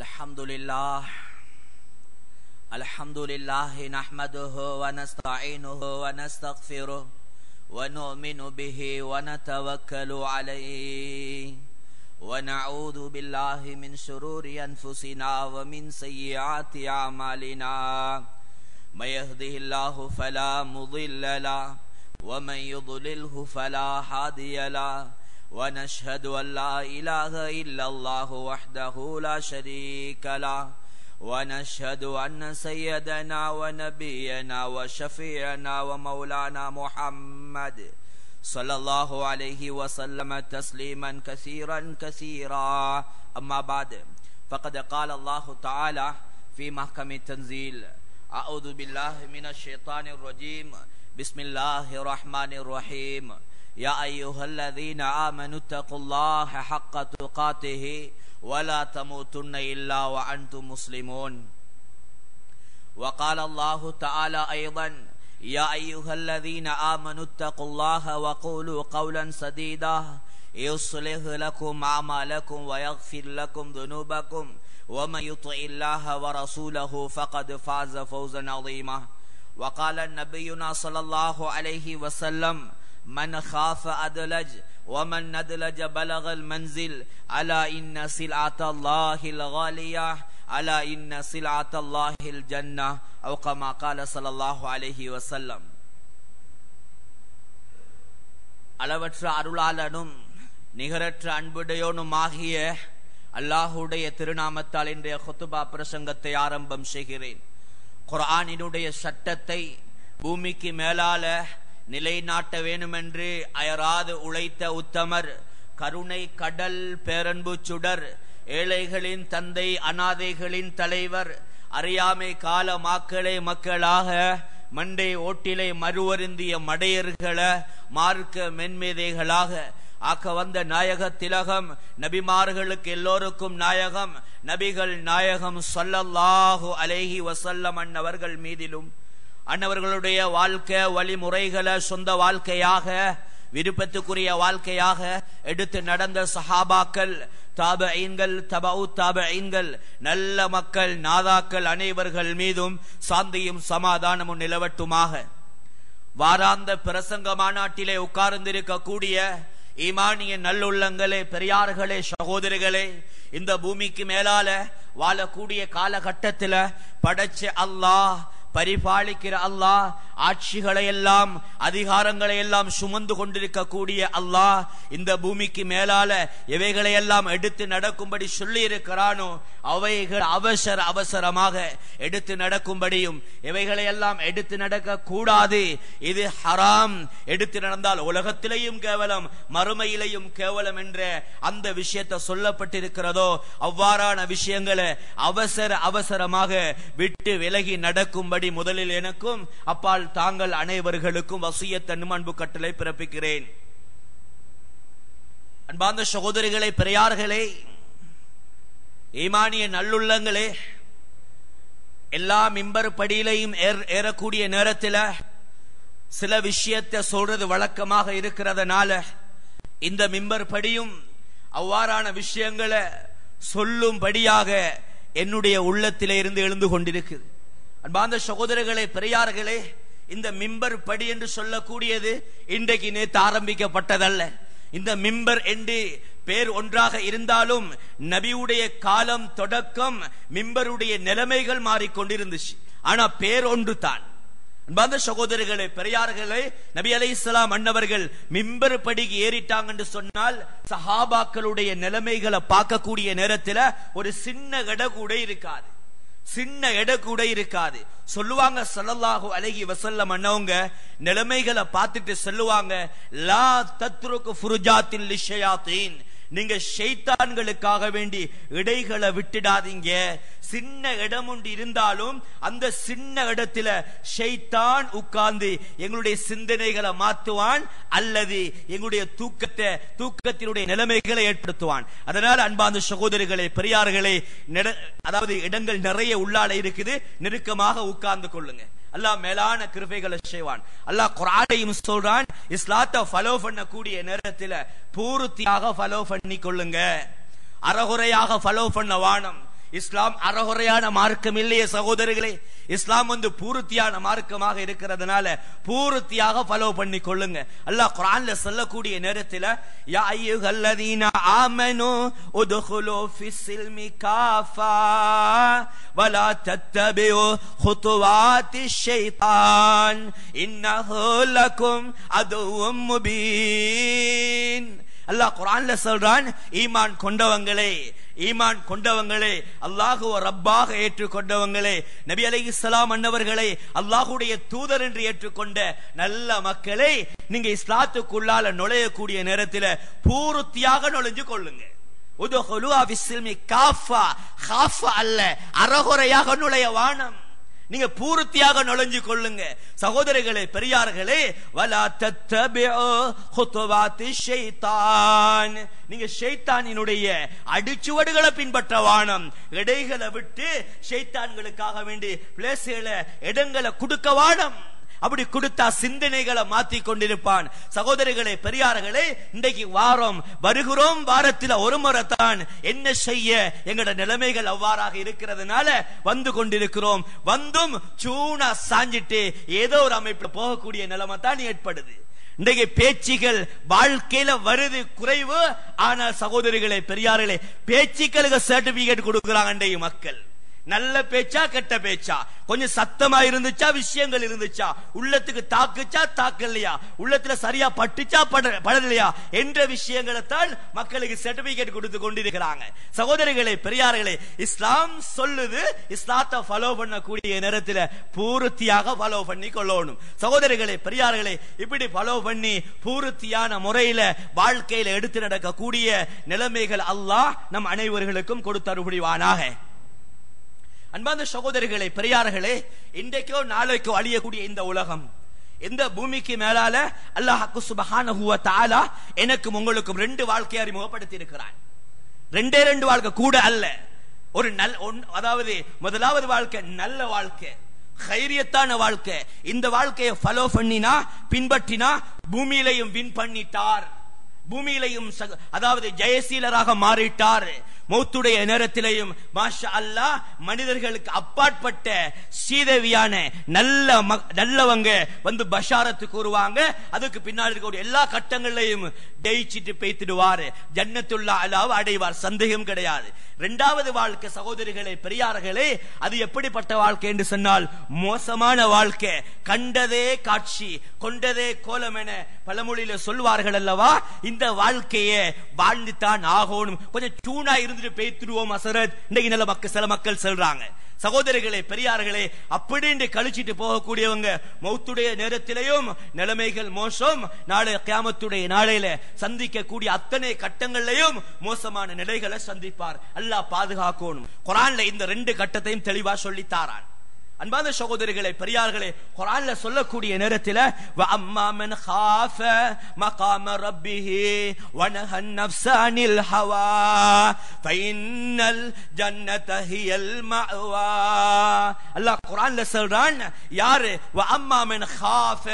Alhamdulillah nahmaduhu wa nasta'inuhu wa nastaghfiruh wa nu'minu bihi wa natawakkalu alayhi wa na'udhu billahi min shururi anfusina wa min sayyiati a'malina may yahdihillahu fala mudilla lahu wa man yudlilhu fala hadiya lahu ونشهد أن لا إله إلا الله وحده لا شريك له ونشهد أن سيدنا ونبينا وشفيعنا ومولانا محمد صلى الله عليه وسلم تسليما كثيرا كثيرا أما بعد فقد قال الله تعالى في محكم التنزيل أعوذ بالله من الشيطان الرجيم بسم الله الرحمن الرحيم يا أيها الذين آمنوا اتقوا الله حق تقاته ولا تموتن إلا وأنتم مسلمون وقال الله تعالى أيضا يا أيها الذين آمنوا اتقوا الله وقولوا قولا سديدا يصلح لكم أعمالكم ويغفر لكم ذنوبكم ومن يطع الله ورسوله فقد فاز فوزا عظيما وقال نبينا صلى الله عليه وسلم من خاف أدلج ومن ندلج بلغ المنزل ألا إن سلعة الله الغالية ألا إن سلعة الله الجنة أو كما قال صلى الله عليه وسلم அளவற்ற அருளாளனும் நிகரற்ற அன்புடையோனுமாகிய அல்லாஹ்வுடைய திருநாமத்தால் இன்றைய குத்பா பிரசங்கத்தை ஆரம்பம் செய்கிறேன். குர்ஆனினுடைய சட்டத்தை பூமிக்கு மேலால நிலைநாட்ட வேண்டுமென்று அயராது உழைத்த உத்தமர், கருணை கடல், பேரன்பு சுடர், ஏழைகளின் தந்தை, அனாதைகளின் தலைவர், அறியாமை கால மாக்களே மக்களாக மண்டை ஓட்டிலை மறுவருந்திய மடையர்களை மார்க்க மென்மேதைகளாக ஆக்க வந்த நாயக திலகம், நபிமார்களுக்கு எல்லோருக்கும் நாயகம், நபிகள் நாயகம் ஸல்லல்லாஹு அலைஹி வஸல்லம் அன்னவர்கள் மீதிலும் அன்னவர்களுடைய வாழ்க்கை வழிமுறைகளை சொந்த வாழ்க்கையாக, விருப்பத்துக்குரிய வாழ்க்கையாக எடுத்து நடந்த சஹாபாக்கள், தாபஈன்கள், தபஉ தாபஈன்கள், நல்ல மக்கள், நாதாக்கள் அனைவர்கள் மீதும் சாந்தியும் சமாதானமும் நிலவட்டுமாக. வாராந்த பிரசங்க மாநாட்டிலே உட்கார்ந்திருக்கக்கூடிய ஈமானிய நல்லுள்ளங்களே, பெரியார்களே, சகோதரிகளே, இந்த பூமிக்கு மேலால வாழக்கூடிய காலகட்டத்தில் படைச்ச அல்லாஹ், பரிபாலிக்கிற அல்லாஹ், ஆட்சிகளை எல்லாம் அதிகாரங்களை எல்லாம் சுமந்து கொண்டிருக்கக்கூடிய அல்லாஹ் இந்த பூமிக்கு மேலால எவைகளை எல்லாம் எடுத்து நடக்கும்படி சொல்லி இருக்கிறானோ அவைகள் அவசரமாக எடுத்து நடக்கும்படியும், எவைகளை எல்லாம் எடுத்து நடக்க கூடாது, இது ஹராம், எடுத்து நடந்தால் உலகத்திலேயும் கேவலம் மறுமையிலேயும் கேவலம் என்ற அந்த விஷயத்தை சொல்லப்பட்டிருக்கிறதோ அவ்வாறான விஷயங்களை அவசரமாக விட்டு விலகி நடக்கும்படி முதலில் எனக்கும் அப்பால் தாங்கள் அனைவர்களுக்கும் வசியத் அன்பு கட்டளை பிறப்பிக்கிறேன். அன்பார்ந்த சகோதரிகளே, பெரியார்களே, ஈமானிய நல்லுள்ளங்களே, எல்லா மிம்பர் படியிலையும் ஏறக்கூடிய நேரத்தில் சில விஷயத்தை சொல்றது வழக்கமாக இருக்கிறதுனால இந்த மிம்பர் படியும் அவ்வாறான விஷயங்களை சொல்லும்படியாக என்னுடைய உள்ளத்திலே இருந்து எழுந்து கொண்டிருக்குது. அன்பார்ந்த சகோதரர்களே, பெரியார்களே, இந்த மிம்பர் படி என்று சொல்லக்கூடியது இன்றைக்கு நேற்று ஆரம்பிக்கப்பட்டதல்ல. இந்த மிம்பர் என்று பேர் ஒன்றாக இருந்தாலும் நபியுடைய காலம் தொடக்கம் மிம்பருடைய நிலைமைகள் மாறிக்கொண்டிருந்துச்சு. ஆனா பேர் ஒன்று தான். அன்பார்ந்த சகோதரர்களே, பெரியார்களே, நபி அலைஹிஸ்ஸலாம் அன்னவர்கள் மிம்பர் படிக்கு ஏறிட்டாங்க என்று சொன்னால் சஹாபாக்களுடைய நிலைமைகளை பார்க்கக்கூடிய நேரத்தில் ஒரு சின்ன இட கூட இருக்காது, சின்ன எட கூட இருக்காது. சொல்லுவாங்க ஸல்லல்லாஹு அலைஹி வஸல்லம் அன்னவங்க நிலைமைகளை பார்த்துட்டு சொல்லுவாங்க, லா தத்ருக்கு ஃபுருஜாத்தில் லிஷயாத்தீன், நீங்க ஷைத்தான்களுக்காக வேண்டி இடைகளை விட்டுடாதீங்க. சின்ன இடம் ஒன்று இருந்தாலும் அந்த சின்ன இடத்துல ஷைத்தான் உட்கார்ந்து எங்களுடைய சிந்தனைகளை மாற்றுவான் அல்லது எங்களுடைய தூக்கத்தினுடைய நிலைமைகளை ஏற்படுத்துவான். அதனால அன்பார்ந்த சகோதரிகளே, பெரியார்களே, அதாவது இடங்கள் நிறைய உள்ளால இருக்குது, நெருக்கமாக உட்கார்ந்து கொள்ளுங்க. அல்லாஹ் மேலான கிருபைகளை செய்வான். அல்லாஹ் குர்ஆனையும் சொல்றான், இஸ்லாத்தை ஃபாலோ பண்ணக்கூடிய நேரத்தில் பூர்த்தியாக ஃபாலோ பண்ணி கொள்ளுங்க, அறகுறையாக ஃபாலோ பண்ண வானம். இஸ்லாம் அறகுறையான மார்க்கம் இல்லையே சகோதரர்களே. இஸ்லாம் பூர்த்தியான மார்க்கமாக இருக்கிறதுனால பூர்த்தியாக ஃபாலோ பண்ணி கொள்ளுங்க. அல்லாஹ் குர்ஆன்ல சொல்லக்கூடிய நேரத்தில் யா அய்யுஹல்லதீன ஆமனு உத்குலு ஃபிஸ்ஸில்மி காஃபா வலா தத்தபிஉ குதுவாத்திஷ் ஷைத்தான் இன்னஹு லகும் அதுவும் முபீன். அல்லாஹ் குர்ஆன்ல சொல்றான், ஈமான் கொண்டவங்களே, அல்லாஹுவ ரப்பாக ஏற்றுக்கொண்டவங்களே, நபி அலைஹிஸ்ஸலாம் அன்னவர்களை அல்லாஹுடைய தூதர் என்று ஏற்றுக்கொண்ட நல்ல மக்களே, நீங்க இஸ்லாத்துக்குள்ளால நுழையக்கூடிய நேரத்தில் பூர்த்தியாக நுழைஞ்சு கொள்ளுங்க. உதுகுலு ஃபிஸ்ஸில்மி காஃபா, காஃபா அல்ல, அறகுறையாக நுழைய வானம், நீங்க பூர்த்தியாக நுழைஞ்சு கொள்ளுங்க. சகோதரர்களே, பெரியார்களே, வலா தத்தபிஉ குதுவாத்திஷ் ஷைத்தான், நீங்க ஷைத்தானினுடைய அடிச்சுவடுகளை பின்பற்ற வானம், இடைகளை விட்டு ஷைத்தான்களுக்காக வேண்டி பிளேஸ்களை இடங்களை கொடுக்க வானம். அப்படி கொடுத்தா சிந்தனைகளை மாத்தி கொண்டிருப்பான். சகோதரிகளே, பெரியார்களே, இன்றைக்கு வருகிறோம், வாரத்தில் ஒரு முறை தான் என்ன செய்ய எங்கட நிலைமைகள் அவ்வாறாக இருக்கிறதுனால வந்து கொண்டிருக்கிறோம். வந்தும் சூனா சாஞ்சிட்டு ஏதோ ஒரு அமைப்பில் போகக்கூடிய நிலைமை தான் ஏற்படுது. இன்றைக்கு பேச்சுகள் வாழ்க்கையில வருது குறைவு. ஆனால் சகோதரிகளே, பெரியார்களே, பேச்சுக்களுக்கு சர்டிபிகேட் கொடுக்கிறாங்க இன்றைக்கு மக்கள். நல்ல பேச்சா கெட்ட பேச்சா, கொஞ்சம் சத்தமா இருந்துச்சா, விஷயங்கள் இருந்துச்சா, உள்ளத்துக்கு தாக்குச்சா தாக்கலையா, உள்ளத்துல சரியா பட்டுச்சா படலையா என்ற விஷயங்களை தான் மக்களுக்கு சர்டிபிகேட் கொடுத்து கொண்டிருக்கிறாங்க. சகோதரிகளே, பெரியார்களே, இஸ்லாம் சொல்லுது, இஸ்லாத்தை ஃபாலோ பண்ணக்கூடிய நேரத்தில் பூர்த்தியாக ஃபாலோ பண்ணி கொள்ளணும். சகோதரிகளே, பெரியார்களே, இப்படி ஃபாலோ பண்ணி பூர்த்தியான முறையில வாழ்க்கையில எடுத்து நடக்கக்கூடிய நிலைமைகள் அல்லாஹ் நம் அனைவர்களுக்கும் கொடுத்தருள்வானாக. அன்பார்ந்த சகோதரிகளே, பெரியார்களே, இன்றைக்கோ நாளைக்கோ அழியக்கூடிய இந்த உலகம், இந்த பூமிக்கு மேலால அல்லாஹ் சுப்ஹானஹு வ தஆலா எனக்கும் உங்களுக்கும் 2 வாழ்க்கையை அறிமுகப்படுத்தி இருக்கிறான். 2 வாழ்க்கை கூட அல்ல, ஒரு அதாவது முதலாவது வாழ்க்கை நல்ல வாழ்க்கை, கைரியத்தான வாழ்க்கை. இந்த வாழ்க்கையை ஃபாலோ பண்ணினா, பின்பற்றினா பூமியிலையும் வின் பண்ணிட்டார், பூமியிலையும் அதாவது ஜெயசீலராக மாறிட்டார். மௌத்துடைய நேரத்திலையும் மாஷா அல்லாஹ் மனிதர்களுக்கு அப்பாற்பட்ட சீதேவியான நல்லவங்க வந்து பஷாரத்து கூறுவாங்க. அதுக்கு பின்னாடி இருக்கக்கூடிய எல்லா கட்டங்களையும் ஜெயிச்சிட்டு பேய்த்திடுவார், ஜன்னத்துல்லா அல்லாஹ் அடைவார், சந்தேகம் கிடையாது. 2வது வாழ்க்கை சகோதரிகளே, பெரியார்களே, அது எப்படிப்பட்ட வாழ்க்கை என்று சொன்னால் மோசமான வாழ்க்கை. கண்டதே காட்சி, கொண்டதே கோலம் என பழமொழியில சொல்வார்கள் அல்லவா. இந்த வாழ்க்கையை வாழ்ந்துதான் ஆகணும், கொஞ்சம் சூனா இருந்துட்டு பேய்த்துடுவோம் அசரத் இன்னைக்கு நல்ல சில மக்கள் சொல்றாங்க. சகோதரிகளே, பெரியார்களே, அப்படின்னு கழிச்சிட்டு போகக்கூடியவங்க மௌத்துடைய நேரத்திலேயும் நிலைமைகள் மோசம். நாளை கியாமத்துடைய நாளையில சந்திக்கக்கூடிய அத்தனை கட்டங்களையும் மோசமான நிலைகளை சந்திப்பார். அல்லாஹ் பாதுகாக்கணும். குர்ஆன்ல இந்த 2 கட்டத்தையும் தெளிவா சொல்லித்தாரான். அன்பான சகோதரிகளே, பெரியார்களே, குர்ஆன்ல சொல்லக்கூடிய நேரத்தில் வ அம்மா மன் காஃப மகாம ரப்பிஹி வ நஹன் நஃப்ஸ அனில் ஹவா ஃபைன்னல் ஜன்னத ஹியல் மஅவா. அல்லாஹ் குர்ஆன்ல சொல்றான், யார் வ அம்மா மன் காஃப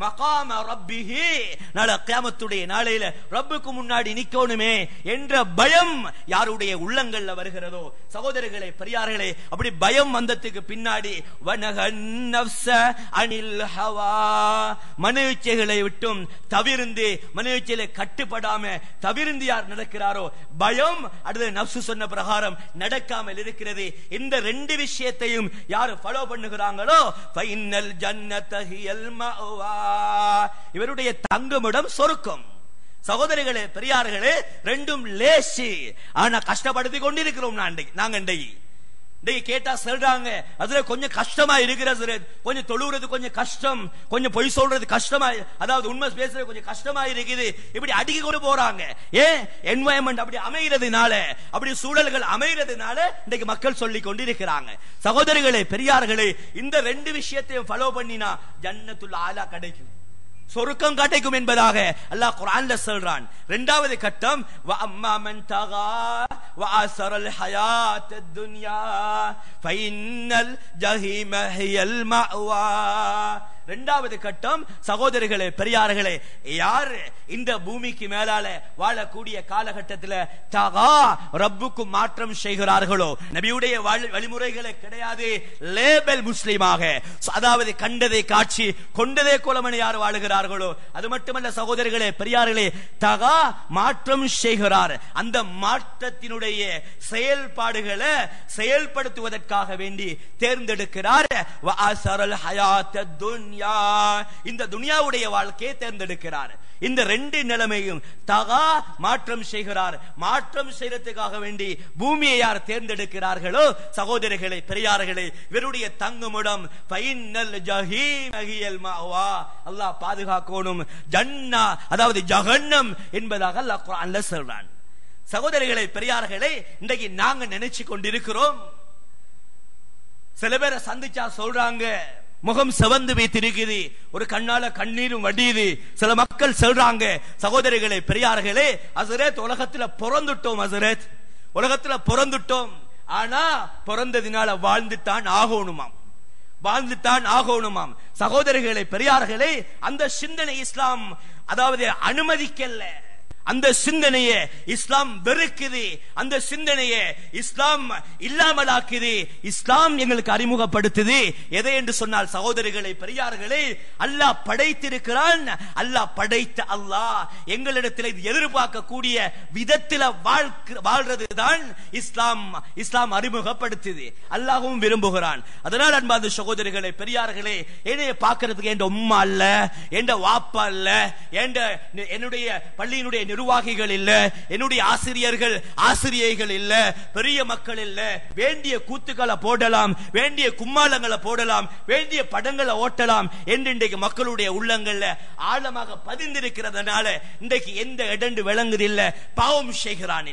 மகாம ரப்பிஹி, நாளை கியாமத்துடைய நாளையில ரப்புக்கு முன்னாடி நிக்கணுமே என்ற பயம் யாருடைய உள்ளங்கள்ல வருகிறதோ, சகோதரிகளே, பெரியார்களே, அப்படி பயம் வந்ததுக்கு பின்னாடி மனோச்சைகளை விட்டும் தவிர்ந்து, மனோச்சைகளை கட்டுப்படாம தவிர்ந்து யார் நடக்கிறாரோ, பயம் அடுத்த நப்சு சொன்ன பிரகாரம் நடக்காமல் இருக்கிறது. இந்த 2 விஷயத்தையும் யார் ஃபாலோ பண்ணுகிறாங்களோ ஃபைனல் ஜன்னத ஹியல் மஅவா, இவருடைய தங்குமிடம் சொர்க்கம். சகோதரிகளே, பெரியார்களே, 2ம் லேசி, ஆனா கஷ்டப்படுத்தி கொண்டிருக்கிறோம். நாங்க இன்றைக்கு கேட்டா சொல்றாங்க, அதுல கொஞ்சம் கஷ்டமா இருக்கிறது, கொஞ்சம் தொழுகிறது கொஞ்சம் கஷ்டம், கொஞ்சம் பொய் சொல்றது கஷ்டமா, அதாவது உண்மை பேசுறது கொஞ்சம் கஷ்டமா இருக்குது, இப்படி அடிக்க கொண்டு போறாங்க. ஏன்? என்வாயன்மெண்ட் அப்படி அமைகிறதுனால, அப்படி சூழல்கள் அமைகிறதுனால இன்றைக்கு மக்கள் சொல்லி கொண்டிருக்கிறாங்க. சகோதரிகளே, பெரியார்களே, இந்த 2 விஷயத்தையும் ஃபாலோ பண்ணினா ஜன்னத்துல் ஆலா கிடைக்கும், சொர்க்கம் கிடைக்கும் என்பதாக அல்லாஹ் குர்ஆன்ல சொல்றான். 2வது கட்டம் வ அம்மா மன் தகா வ அஸரல் ஹயாத்தத் துன்யா ஃபைன்னல் ஜஹீம ஹியல் மஅவா. இரண்டாவது கட்டம் சகோதரர்களே பெரியார்களே, யார் இந்த பூமிக்கு மேலால வாழக்கூடிய காலகட்டத்தில் தகா ரப்புக்கு மாற்றம் செய்கிறார்களோ, நபியுடைய வழிமுறைகளை கிடையாது, லேபல் முஸ்லிமாக, அதாவது கண்டதை காட்சி கொண்டதே கோலமணி யார் வாழுகிறார்களோ, அது மட்டுமல்ல சகோதரர்களே பெரியார்களே, தகா மாற்றம் செய்கிறார். அந்த மாற்றத்தினுடைய செயல்பாடுகளை செயல்படுத்துவதற்காக வேண்டி தேர்ந்தெடுக்கிறார். இந்த துனியாவுடைய வாழ்க்கையை தேர்ந்தெடுக்கிறார். இந்த ரெண்டு நிலைமையும் தகா மாற்றம் செய்கிறார். மாற்றம் செய்யறதுக்காக வேண்டி பூமியை யார் தேர்ந்தெடுக்கிறார்களோ சகோதரர்களே பெரியார்களே, இவருடைய தங்குமிடம் அல்லாஹ் பாதுகாக்கணும். ஜன்னா அதாவது ஜஹன்னம் என்பதாக அல்லாஹ் குர்ஆன்ல சொல்றான். சகோதரர்களே பெரியார்களே, இன்றைக்கு நாங்க நினைச்சு கொண்டிருக்கிறோம், சில பேரை சந்திச்சா சொல்றாங்க முகம் செவந்து வைத்திருக்குது, ஒரு கண்ணால கண்ணீரும் வடியுது. சில மக்கள் சொல்றாங்க சகோதரிகளே பெரியார்களே, ஹஸ்ரத் உலகத்துல பிறந்துட்டோம், ஹஸ்ரத் உலகத்துல பிறந்துட்டோம், ஆனா பிறந்ததினால வாழ்ந்துட்டான் ஆகணுமாம், வாழ்ந்துட்டான் ஆகணுமாம். சகோதரிகளே பெரியார்களே, அந்த சிந்தனை இஸ்லாம் அதாவது அனுமதிக்கல. அந்த சிந்தனையை இஸ்லாம் வெறுக்குது, அந்த சிந்தனையை இஸ்லாம் இல்லாமலாக்குது. இஸ்லாம் எங்களுக்கு அறிமுகப்படுத்துது எதை என்று சொன்னால் சகோதரிகளை பெரியார்களே, அல்லாஹ் படைத்திருக்கிறான். அல்லாஹ் படைத்த அல்லாஹ் எங்களிடத்தில் எதிர்பார்க்கக்கூடிய விதத்தில் வாழ்றதுதான் இஸ்லாம். இஸ்லாம் அறிமுகப்படுத்துது, அல்லாஹ்வும் விரும்புகிறான். அதனால் அன்பார்ந்த சகோதரிகளை பெரியார்களே, என்னைய பார்க்கிறதுக்கு என் உம்மா அல்ல, என் வாப்பா அல்ல, என்னுடைய பள்ளியினுடைய நிர்வாகிகள் இல்ல, என்னுடைய ஆசிரியர்கள் ஆசிரியைகள் இல்ல, பெரிய மக்கள் இல்ல. வேண்டிய கூத்துக்களை போடலாம், வேண்டிய கும்மாளங்களை போடலாம், வேண்டிய படங்களை ஓட்டலாம் என்று இன்றைக்கு மக்களுடைய உள்ளங்கள்ல ஆழமாக பதிந்திருக்கிறதுனால இன்றைக்கு எந்த இடண்டு விளங்குது இல்ல, பாவம் செய்கிறான்.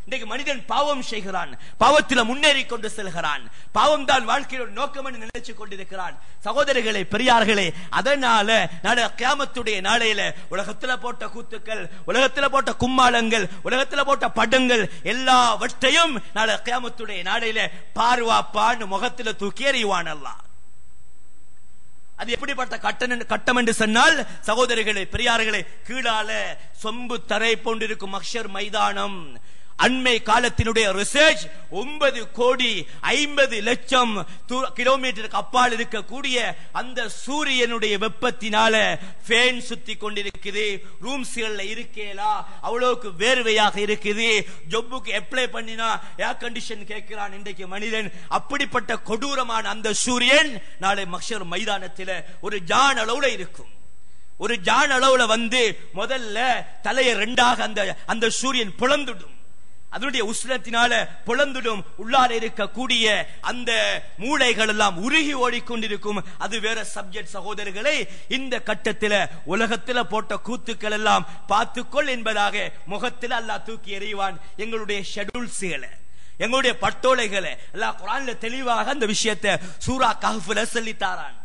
இன்றைக்கு மனிதன் பாவம் செய்கிறான், பாவத்தில் முன்னேறி கொண்டு செல்கிறான், பாவம் தான் வாழ்க்கையோட நோக்கம் என்று நினைச்சு கொண்டிருக்கிறான். சகோதரிகளே பெரியார்களே, அதனால நாளை கியாமத்துடைய நாளையில உலகத்தில் போட்ட கூத்துக்கள், உலகத்தில் போட்ட கும்மாளங்கள், உலகத்தில் போட்ட படங்கள் எல்லாவற்றையும் நாளை கியாமத்துடைய நாளையில பார்வாப்பான்னு முகத்தில் தூக்கி எறிவான் அல்லாஹ். அது எப்படிப்பட்ட கட்டம் என்று சொன்னால் சகோதரிகளே பெரியார்களே, கீழால சொம்பு தரை போன்றிருக்கும் மஹ்ஷர் மைதானம். அண்மை காலத்தினுடைய ரிசர்ச் 9,50,00,000 கிலோமீட்டருக்கு அப்பால் இருக்கக்கூடிய அந்த சூரியனுடைய வெப்பத்தினால ஃபேன் சுத்தி கொண்டிருக்குது. ரூம்ஸ்கள்ல இருக்கேலா, அவ்வளவுக்கு வேர்வையாக இருக்குது. ஜொப்புக்கு அப்ளை பண்ணினா ஏர் கண்டிஷன் கேட்கிறான் இன்றைக்கு மனிதன். அப்படிப்பட்ட கொடூரமான அந்த சூரியன் நாளை மஹ்ஷர் மைதானத்தில் ஒரு ஜான் அளவுல இருக்கும். ஒரு ஜான் அளவுல வந்து முதல்ல தலையை ரெண்டாக அந்த சூரியன் புலந்துடும், அதனுடைய உஷ்ணத்தினால புலந்துடும். உள்ளார இருக்கக்கூடிய அந்த மூளைகள் எல்லாம் உருகி ஓடிக்கொண்டிருக்கும். அது வேற சப்ஜெக்ட் சகோதரர்களே. இந்த கட்டத்தில் உலகத்தில் போட்ட கூத்துக்கள் எல்லாம் பார்த்துக்கொள் என்பதாக முகத்தில் அல்லாஹ் தூக்கி எறிவான். எங்களுடைய ஷெட்யூல்ஸ்களை, எங்களுடைய பட்டோலைகளை அல்லாஹ் குர்ஆன்ல தெளிவாக அந்த விஷயத்தை சூரா கஹ்ஃப்ல சொல்லித்தாரான்.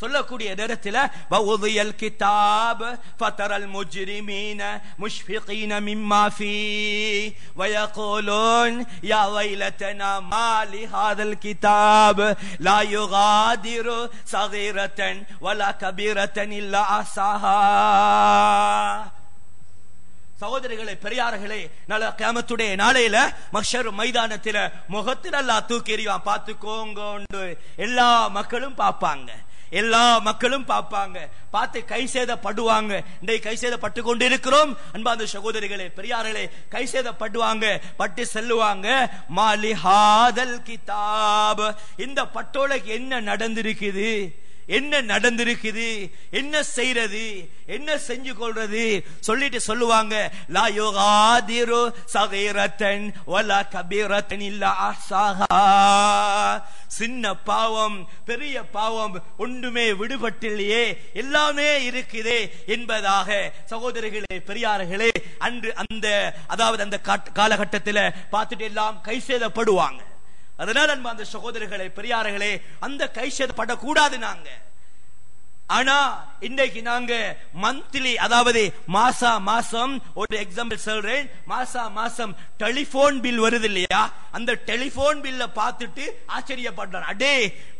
சொல்லக்கூடிய நேரத்தில் வஉதியல் கிதாப் ஃபதரல் முஜ்ரிமீன முஷ்ஃபிகீன மிம்மா ஃபீ வயகூலூன் யா வைலதனா மா லிஹாதல் கிதாப் லா யுகாதிரு ஸகீரத்தன் வலா கபீரத்தன் இல்லா அஹ்ஸாஹா. சகோதரிகளே பெரியார்களே, நாளை கியாமத்துடைய நாளையில மஹ்ஷர் மைதானத்தில் முகத்தில் அல்லாஹ் தூக்கி எறிவான். பார்த்துக்கோங்க, எல்லா மக்களும் பார்ப்பாங்க, எல்லா மக்களும் பார்ப்பாங்க, பார்த்து கை சேதப்படுவாங்க. இன்றைக்கு கை சேதப்பட்டு கொண்டு இருக்கிறோம் அன்பார்ந்த சகோதரிகளே பெரியார்களே. கை சேதப்படுவாங்க, பட்டு செல்லுவாங்க. மாலிஹாதல் கிதாப், இந்த பட்டோலைக்கு என்ன நடந்திருக்குது, என்ன நடந்திருக்குது, என்ன செய்யறது, என்ன செஞ்சு கொள்றது சொல்லிட்டு சொல்லுவாங்க. லா யுகாதிரு ஸகீரத்தன் வலா கபீரத்தன் இல்லா அஹ்ஸாஹா. சின்ன பாவம் பெரிய பாவம் ஒன்றுமே விடுபட்டில்லையே, எல்லாமே இருக்குதே என்பதாக சகோதரிகளே பெரியார்களே, அன்று அதாவது அந்த காலகட்டத்தில் பார்த்துட்டு எல்லாம் கை சேதப்படுவாங்க. அதனால் அன்பார்ந்த சகோதரர்களே பெரியார்களே, அந்த கை சேதப்படக்கூடாது நாங்க. ஆனா இன்றைக்கு நாங்க மந்த்லி, அதாவது மாசம் ஒரு எக்ஸாம்பிள் சொல்றேன், மாசம் டெலிபோன் பில் வருது இல்லையா, அந்த டெலிபோன் பில்ல பார்த்துட்டு ஆச்சரியப்படுறான். அடே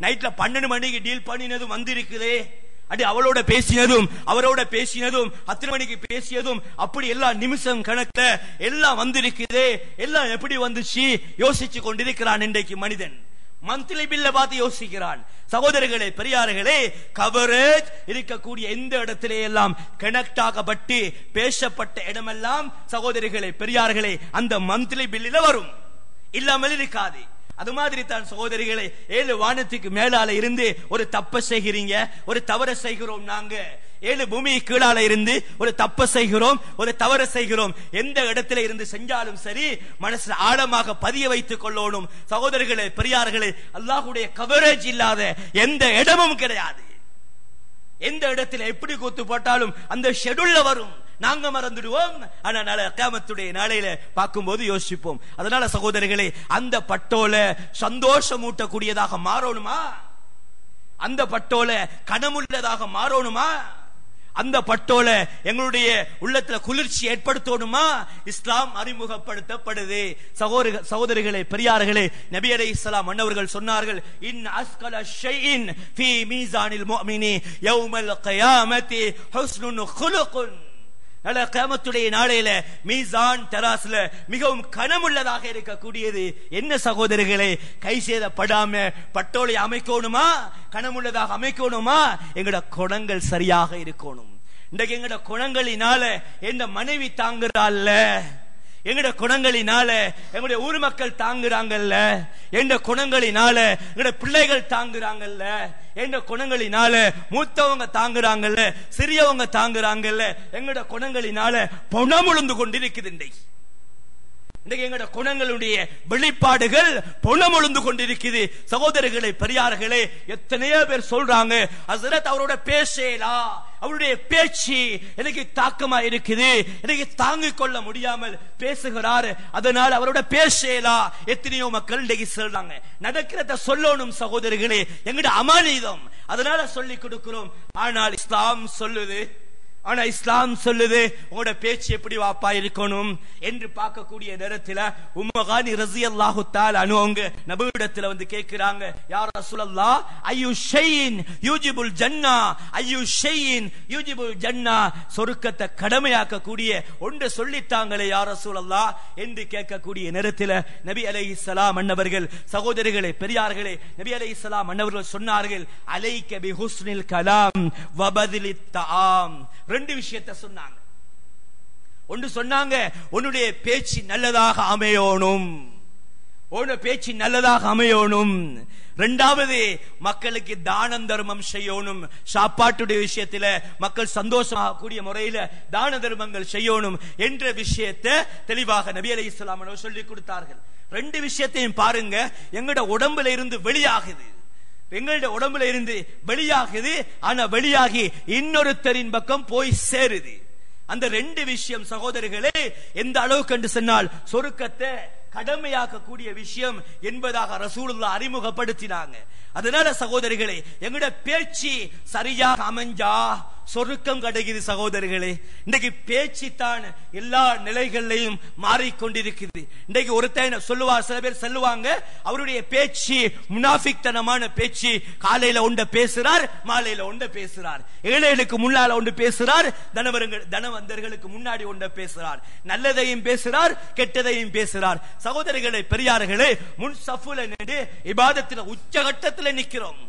நைட்ல 12 மணிக்கு டீல் பண்ணினது வந்திருக்குதே, அடி அவளோட பேசினதும் அவரோட பேசினதும் 10 மணிக்கு பேசியதும் அப்படி எல்லா நிமிஷம் கணக்குல எல்லாம் வந்திருக்குதே, எல்லாம் எப்படி வந்துச்சு யோசிச்சு கொண்டிருக்கிறான் இன்றைக்கு மனிதன். மந்த்லி பில்ல பார்த்து யோசிக்கிறான். சகோதரர்களே பெரியார்களே, கவரேஜ் இருக்கக்கூடிய எந்த இடத்திலே எல்லாம் கனெக்ட் ஆகப்பட்டு பேசப்பட்ட இடமெல்லாம் சகோதரர்களே பெரியார்களே அந்த மந்த்லி பில்லில் வரும், இல்லாமல் இருக்காது. அது மாதிரி தான் சகோதரிகளை 7 வானத்துக்கு மேலால இருந்து ஒரு தப்ப செய்கிறீங்க, ஒரு தவற செய்கிறோம். நாங்க 7 பூமி கீழால இருந்து ஒரு தப்ப செய்கிறோம், ஒரு தவற செய்கிறோம். எந்த இடத்துல இருந்து செஞ்சாலும் சரி மனசுல ஆழமாக பதிய வைத்துக் கொள்ளணும். சகோதரர்களே பெரியார்களே, அல்லாஹ்வுடைய கவரேஜ் இல்லாத எந்த இடமும் கிடையாது. எந்த இடத்துல எப்படி கூத்து போட்டாலும் அந்த ஷெட்யூல்ல வரும், நாங்க மறந்துடுவோம். ஆனா நாளை கியாமத்துடைய நாளையில பார்க்கும்போது யோசிப்போம். அதனால சகோதரர்களே, அந்த பட்டோல சந்தோஷம் ஊட்டக்கூடியதாக மாறணுமா? அந்த பட்டோல கனமுள்ளதாக மாறணுமா? அந்த பட்டோல எங்களுடைய உள்ளத்துல குளிர்ச்சி ஏற்படுத்தணுமா? இஸ்லாம் அறிமுகப்படுத்தப்படுது. சகோதரிகளே பெரியார்களே, நபி அலைஹிஸ்ஸலாம் அன்னவர்கள் சொன்னார்கள், இன் அஸ்கல ஷைஇன் ஃபீ மீசானில் முஃமினி யௌமல் கியாமத்தி ஹுஸ்னுன் குலுகுன். நாளை கியாமத்துடைய நாளையில மீசான் தராசுல மிகவும் கனமுள்ளதாக இருக்கக்கூடியது என்ன சகோதரர்களே? கை சேதப்படாம பட்டோலை அமைக்கணுமா? கனமுள்ளதாக அமைக்கணுமா? எங்கட குணங்கள் சரியாக இருக்கணும். இன்றைக்கு எங்கட குணங்களினால எந்த மனைவி தாங்குறாள்ல, எங்கட குணங்களினால எங்களுடைய ஊர் மக்கள் தாங்குறாங்கல்ல, எந்த குணங்களினால எங்கட பிள்ளைகள் தாங்குறாங்கல்ல, எந்த குணங்களினால மூத்தவங்க தாங்குறாங்கல்ல, சிறியவங்க தாங்குறாங்கல்ல, எங்கட குணங்களினால பணம் உழுந்து கொண்டிருக்குது. இன்றைக்கு எங்கட குணங்களுடைய வெளிப்பாடுகள் பணம் உழுந்து கொண்டிருக்குது. சகோதரர்களே பெரியார்களே, எத்தனையோ பேர் சொல்றாங்க, ஹஸ்ரத் அவரோட பேசலா, அவருடைய பேச்சு எனக்கு தாக்கமா இருக்குது, எனக்கு தாங்கிக் கொள்ள முடியாமல் பேசுகிறார், அதனால் அவரோட பேசலா. எத்தனையோ மக்கள் இன்றைக்கு சொல்றாங்க. நடக்கிறத சொல்லணும் சகோதரர்களே, எங்கட அமானிதம், அதனால சொல்லி கொடுக்கிறோம். ஆனால் இஸ்லாம் சொல்லுது, உங்களோட பேச்சு எப்படி வாப்பா இருக்கணும் என்று பார்க்கக்கூடிய நேரத்தில் உம்மகானி ரஸியல்லாஹு தஆலா அன்ஹு நபியிடத்தில் வந்து கேட்கிறாங்க, யா ரசூலல்லாஹ் ஐயு ஷைஇன் யூஜிபுல் ஜன்னா, ஐயு ஷைஇன் யூஜிபுல் ஜன்னா, சொர்க்கத்தை கடமையாக்கக்கூடிய ஒன்று சொல்லித்தாங்களே யா ரசூலல்லாஹ் என்று கேட்கக்கூடிய நேரத்தில் நபி அலைஹிஸ்ஸலாம் அன்னவர்கள், சகோதரிகளே பெரியார்களே, நபி அலைஹிஸ்ஸலாம் அன்னவர்கள் சொன்னார்கள், அலைக பி ஹுஸ்னில் கலாம் வ பத்லித் தஆம். 2 விஷயத்தை சொன்னாங்க. ஒன்று சொன்னாங்க, உன்னுடைய பேச்சு நல்லதாக அமையணும், உன்னுடைய பேச்சு நல்லதாக அமையணும். 2வது, மக்களுக்கு தானம் தர்மம் செய்யணும். சாப்பாட்டுடைய விஷயத்துல மக்கள் சந்தோஷமாக கூடிய முறையில தான தர்மங்கள் செய்யணும் என்ற விஷயத்தை தெளிவாக நபி அலைஹிஸ்ஸலாம் அவர்கள் சொல்லிக் கொடுத்தார்கள். 2 விஷயத்தையும் பாருங்க, எங்கட உடம்புல இருந்து வெளியாகுது, எங்களுடைய உடம்புல இருந்து வெளியாகுது, ஆனா வெளியாகி இன்னொருத்தரின் பக்கம் போய் சேருது. அந்த 2 விஷயம் சகோதரர்களே எந்த அளவுக்கு என்று சொன்னால் சொர்க்கத்தை கடமையாக்கக்கூடிய விஷயம் என்பதாக ரசூலுல்லாஹ் அறிமுகப்படுத்தினாங்க. அதனால சகோதரிகளே, எங்கட பேச்சு சரியாக அமைஞ்சா சொர்க்கம் கிடைக்குது. சகோதரிகளே, இன்றைக்கு பேச்சு தான் எல்லா நிலைகளிலையும் மாறிக்கொண்டிருக்குது. இன்றைக்கு ஒருத்தன் சொல்லுவார், சில பேர் சொல்லுவாங்க, அவருடைய பேச்சு முனாஃபிக்தனமான பேச்சு. காலையில ஒன்று பேசுறார், மாலையில ஒன்று பேசுறார், ஏழைகளுக்கு முன்னால ஒன்று பேசுறார், தனவந்தர்களுக்கு முன்னாடி ஒன்று பேசுறார், நல்லதையும் பேசுறார், கெட்டதையும் பேசுறார். சகோதரிகளே பெரியார்களே, முன் சஃபுல நின்று இபாதத்தில் உச்சகட்டத்தில் நிக்கிறோம்,